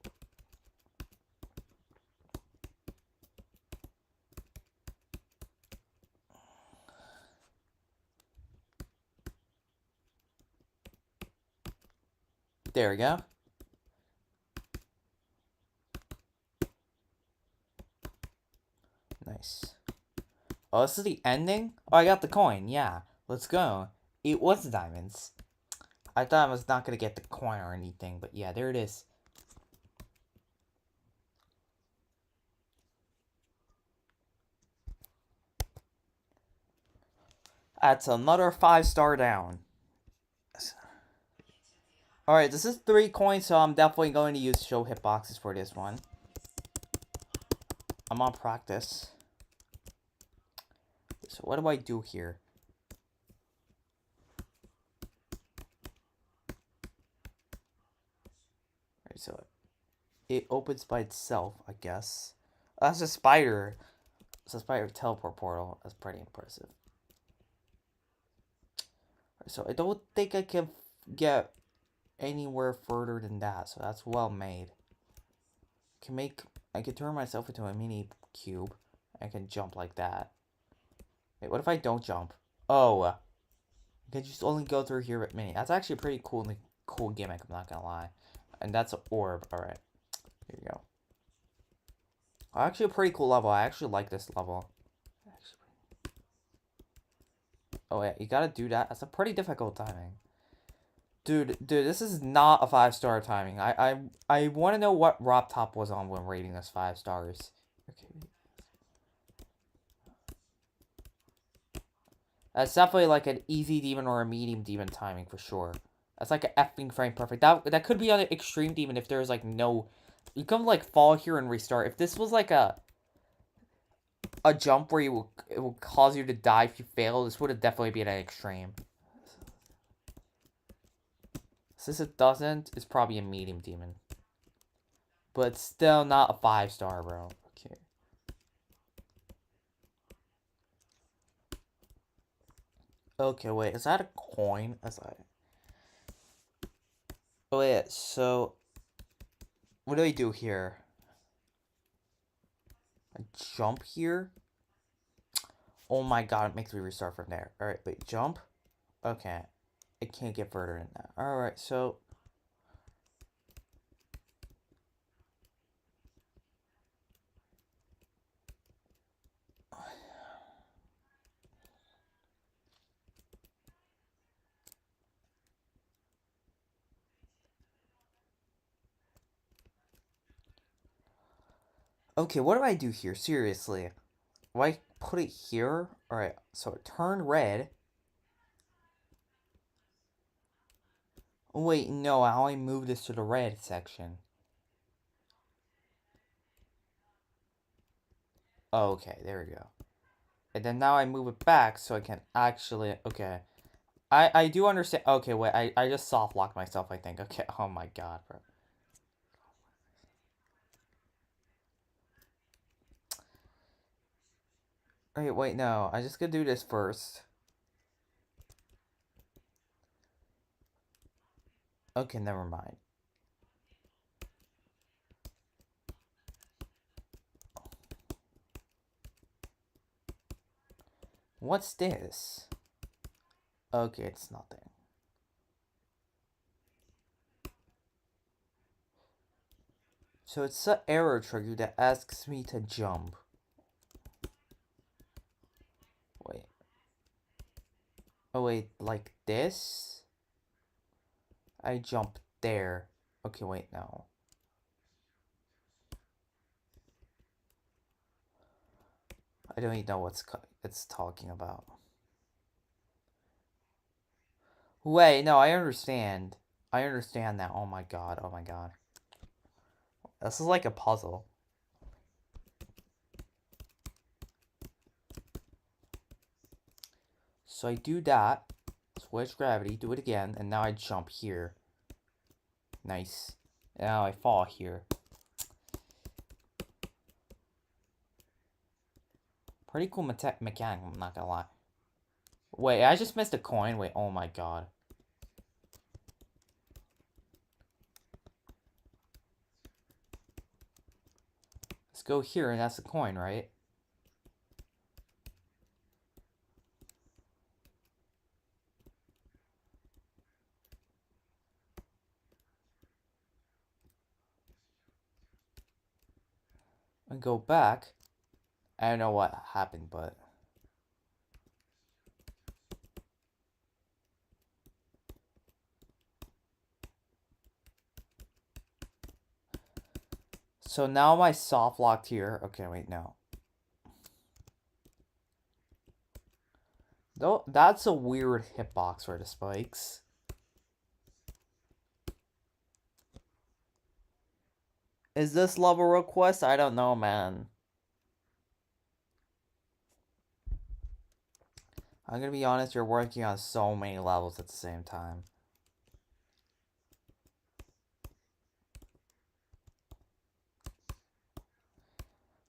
There we go. Nice. Oh, this is the ending? Oh, I got the coin. Yeah. Let's go. It was diamonds. I thought I was not going to get the coin or anything, but yeah, there it is. That's another 5-star down. Alright, this is 3 coins, so I'm definitely going to use show hitboxes for this one. I'm on practice. So what do I do here? Alright, so it opens by itself, I guess. That's a spider. It's a spider teleport portal. That's pretty impressive. So I don't think I can get anywhere further than that. So that's well made. I can turn myself into a mini cube. I can jump like that. Wait, what if I don't jump? Oh, I can just only go through here with mini. That's actually a pretty cool gimmick. I'm not gonna lie. And that's an orb. All right, here you go. Actually, a pretty cool level. I actually like this level. Oh yeah, you gotta do that. That's a pretty difficult timing. Dude, this is not a 5-star timing. I want to know what Robtop was on when rating this 5 stars. Okay. That's definitely like an easy demon or a medium demon timing for sure. That's like an effing frame perfect. That could be on an extreme demon if there's like no... You can like fall here and restart. If this was like a jump where it will cause you to die if you fail, this would have definitely been an extreme. Since it doesn't, it's probably a medium demon. But still not a 5-star, bro. Okay. Okay, wait, is that a coin? Oh, wait, so... What do I do here? I jump here? Oh my god, it makes me restart from there. Alright, wait, jump? Okay. I can't get further than that. Alright, so... Okay, what do I do here? Seriously. Do I put it here? Alright, so it turned red. Wait, no, I only moved this to the red section. Oh, okay, there we go. And then now I move it back so I can actually... Okay. I do understand... Okay, wait, I just soft locked myself, I think. Okay, oh my god, bro. Wait, no. I just gotta do this first. Okay, never mind. What's this? Okay, it's nothing. So it's an error trigger that asks me to jump. Wait. Oh, wait, like this? I jump there. Okay, wait, no. I don't even know what it's talking about. Wait, no, I understand. I understand that. Oh my god, oh my god. This is like a puzzle. So I do that. Switch gravity, do it again, and now I jump here. Nice. Now I fall here. Pretty cool mechanic, I'm not gonna lie. Wait, I just missed a coin. Wait, oh my god. Let's go here, and that's the coin, right? And go back. I don't know what happened, but... So now my soft locked here. Okay, wait, no. Though that's a weird hitbox for the spikes. Is this level request? I don't know, man. I'm gonna be honest, you're working on so many levels at the same time.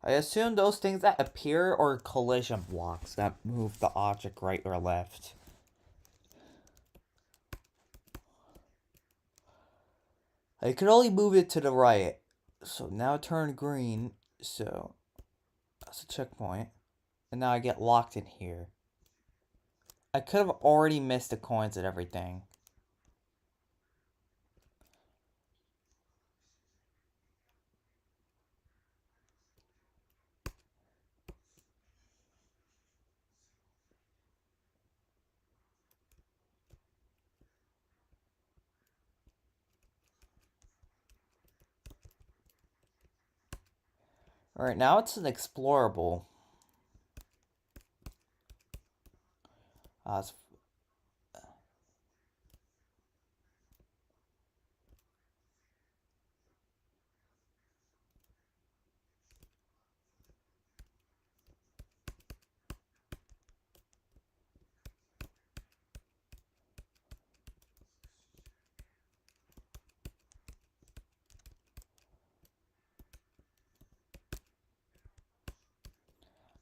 I assume those things that appear are collision blocks that move the object right or left. I can only move it to the right. So now turn green. So that's a checkpoint. And now I get locked in here. I could have already missed the coins and everything. Alright, now it's an explorable. It's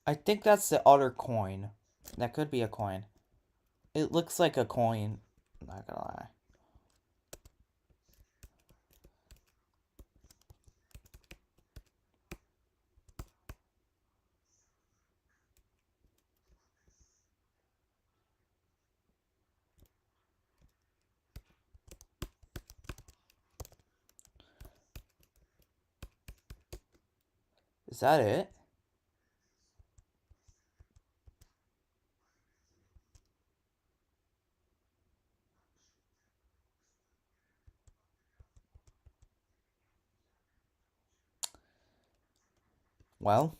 I think that's the other coin. That could be a coin. It looks like a coin. I'm not gonna lie. Is that it? Well,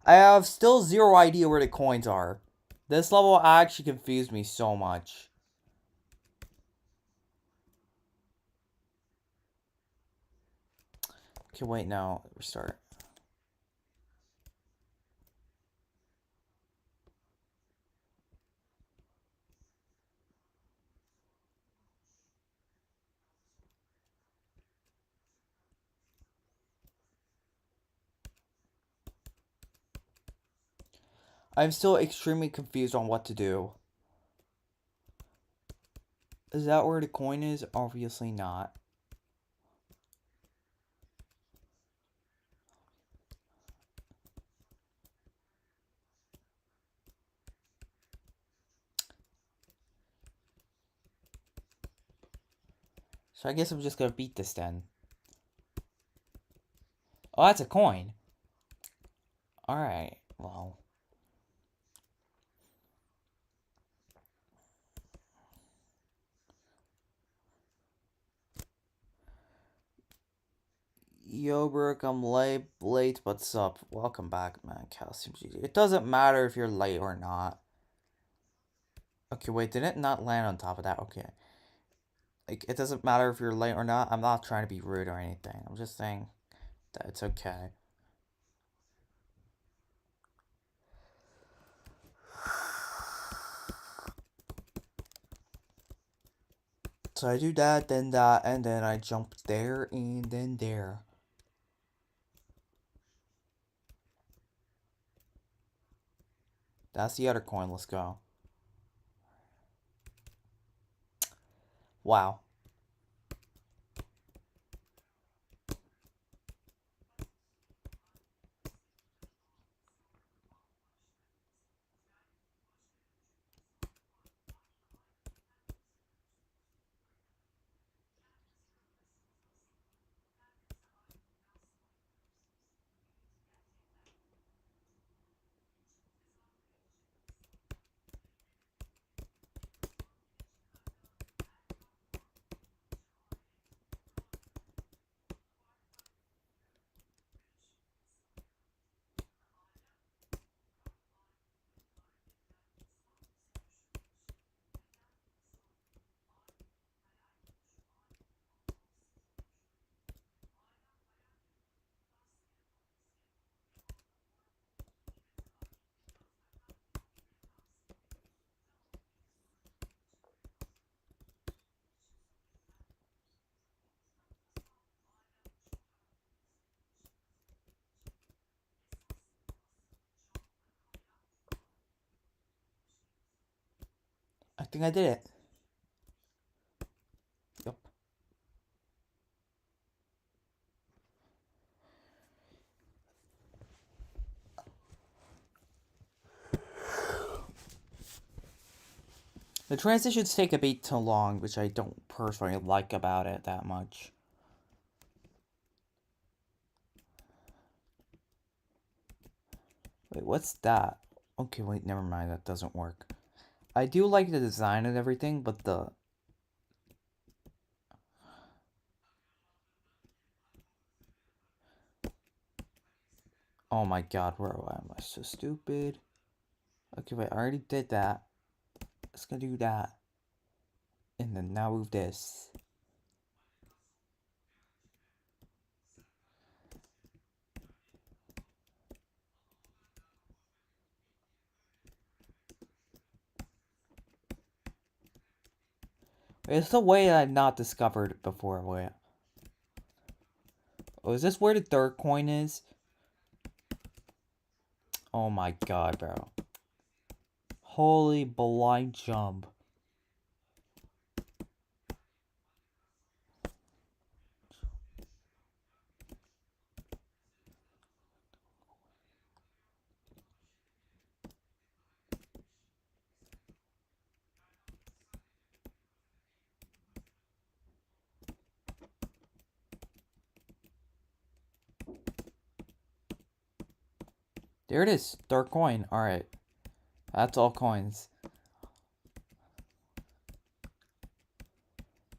I have still zero idea where the coins are. This level actually confused me so much. Okay, wait, no. Restart. I'm still extremely confused on what to do. Is that where the coin is? Obviously not. So I guess I'm just gonna beat this then. Oh, that's a coin. Alright, well. Yo, BURC, I'm late, but sup? Welcome back, man. Calcium GG. It doesn't matter if you're late or not. Okay, wait, did it not land on top of that? Okay. Like, it doesn't matter if you're late or not. I'm not trying to be rude or anything. I'm just saying that it's okay. So I do that, and then I jump there, and then there. That's the other coin. Let's go. Wow. I think I did it. Yep. The transitions take a bit too long, which I don't personally like about it that much. Wait, what's that? Okay, wait, never mind, that doesn't work. I do like the design and everything, but the... Oh my god, where am I? So stupid. Okay, wait, I already did that. Let's go do that. And then now move this. It's the way that I've not discovered before. Wait. Oh, is this where the third coin is? Oh my god, bro. Holy blind jump. There it is. Third coin. Alright. That's all coins.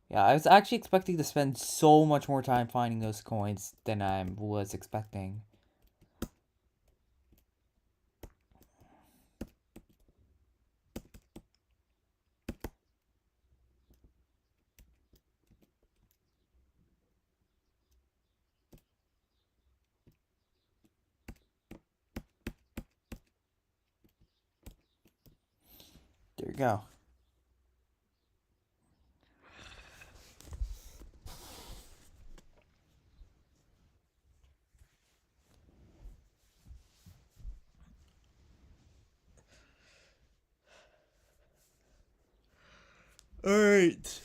Yeah, I was actually expecting to spend so much more time finding those coins than I was expecting. There you go. Alright.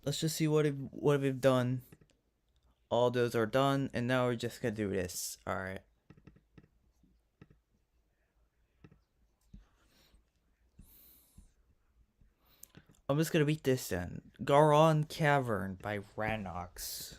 Let's just see what we've done. All those are done, and now we're just gonna do this. Alright. I'm just gonna beat this then. Garon Cavern by Ranox.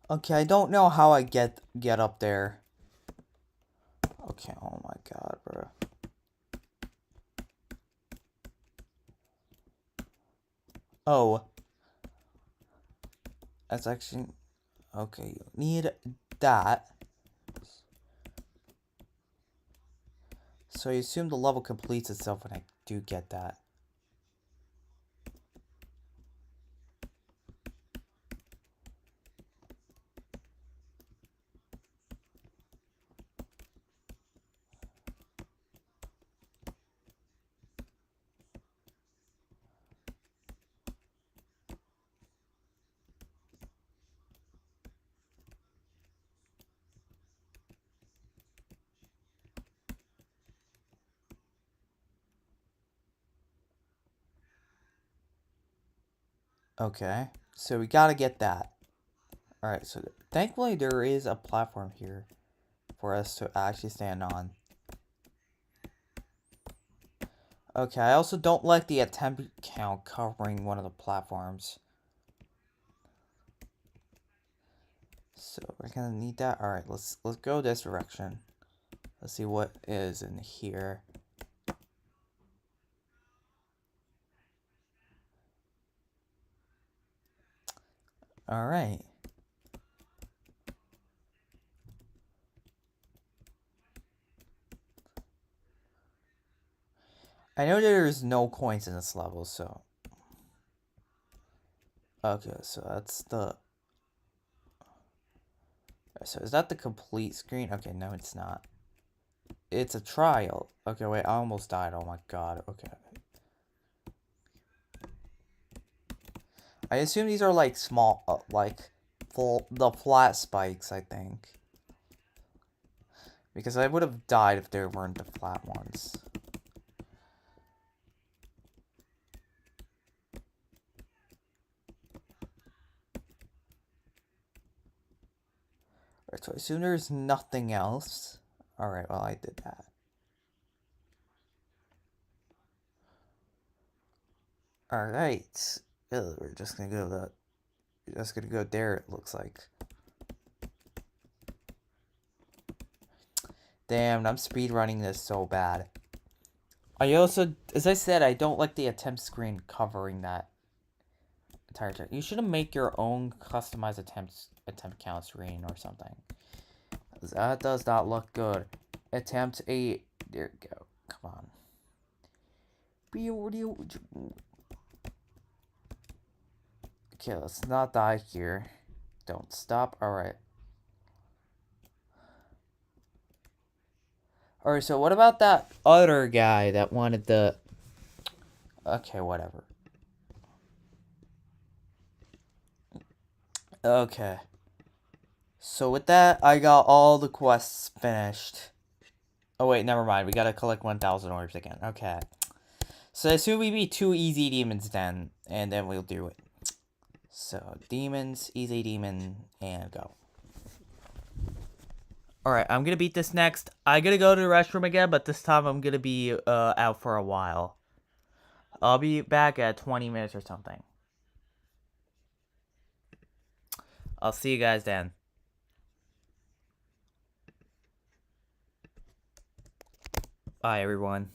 Okay, I don't know how I get up there. Okay, oh my god, bro. Oh. That's actually... Okay, you need that. So I assume the level completes itself when I do get that. Okay, so we gotta get that. Alright, so thankfully there is a platform here for us to actually stand on. Okay, I also don't like the attempt count covering one of the platforms. So we're gonna need that. Alright, let's go this direction. Let's see what is in here. Alright. I know there's no coins in this level, so... Okay, so that's the... So is that the complete screen? Okay, no it's not. It's a trial. Okay, wait, I almost died. Oh my god, okay. I assume these are like small, like the flat spikes, I think. Because I would have died if there weren't the flat ones. Alright, so I assume there's nothing else. Alright, well, I did that. Alright. We're just gonna go that. That's gonna go there, it looks like. Damn, I'm speedrunning this so bad. I also, as I said, I don't like the attempt screen covering that entire time. You should make your own customized attempt count screen or something. That does not look good. Attempt 8. There we go. Come on. Okay, let's not die here. Don't stop. Alright. Alright, so what about that other guy that wanted the... Okay, whatever. Okay. So with that, I got all the quests finished. Oh wait, never mind. We gotta collect 1,000 orbs again. Okay. So I assume we beat 2 easy demons then, and then we'll do it. So, demons, easy demon, and go. Alright, I'm gonna beat this next. I gotta go to the restroom again, but this time I'm gonna be out for a while. I'll be back at 20 minutes or something. I'll see you guys then. Bye, everyone.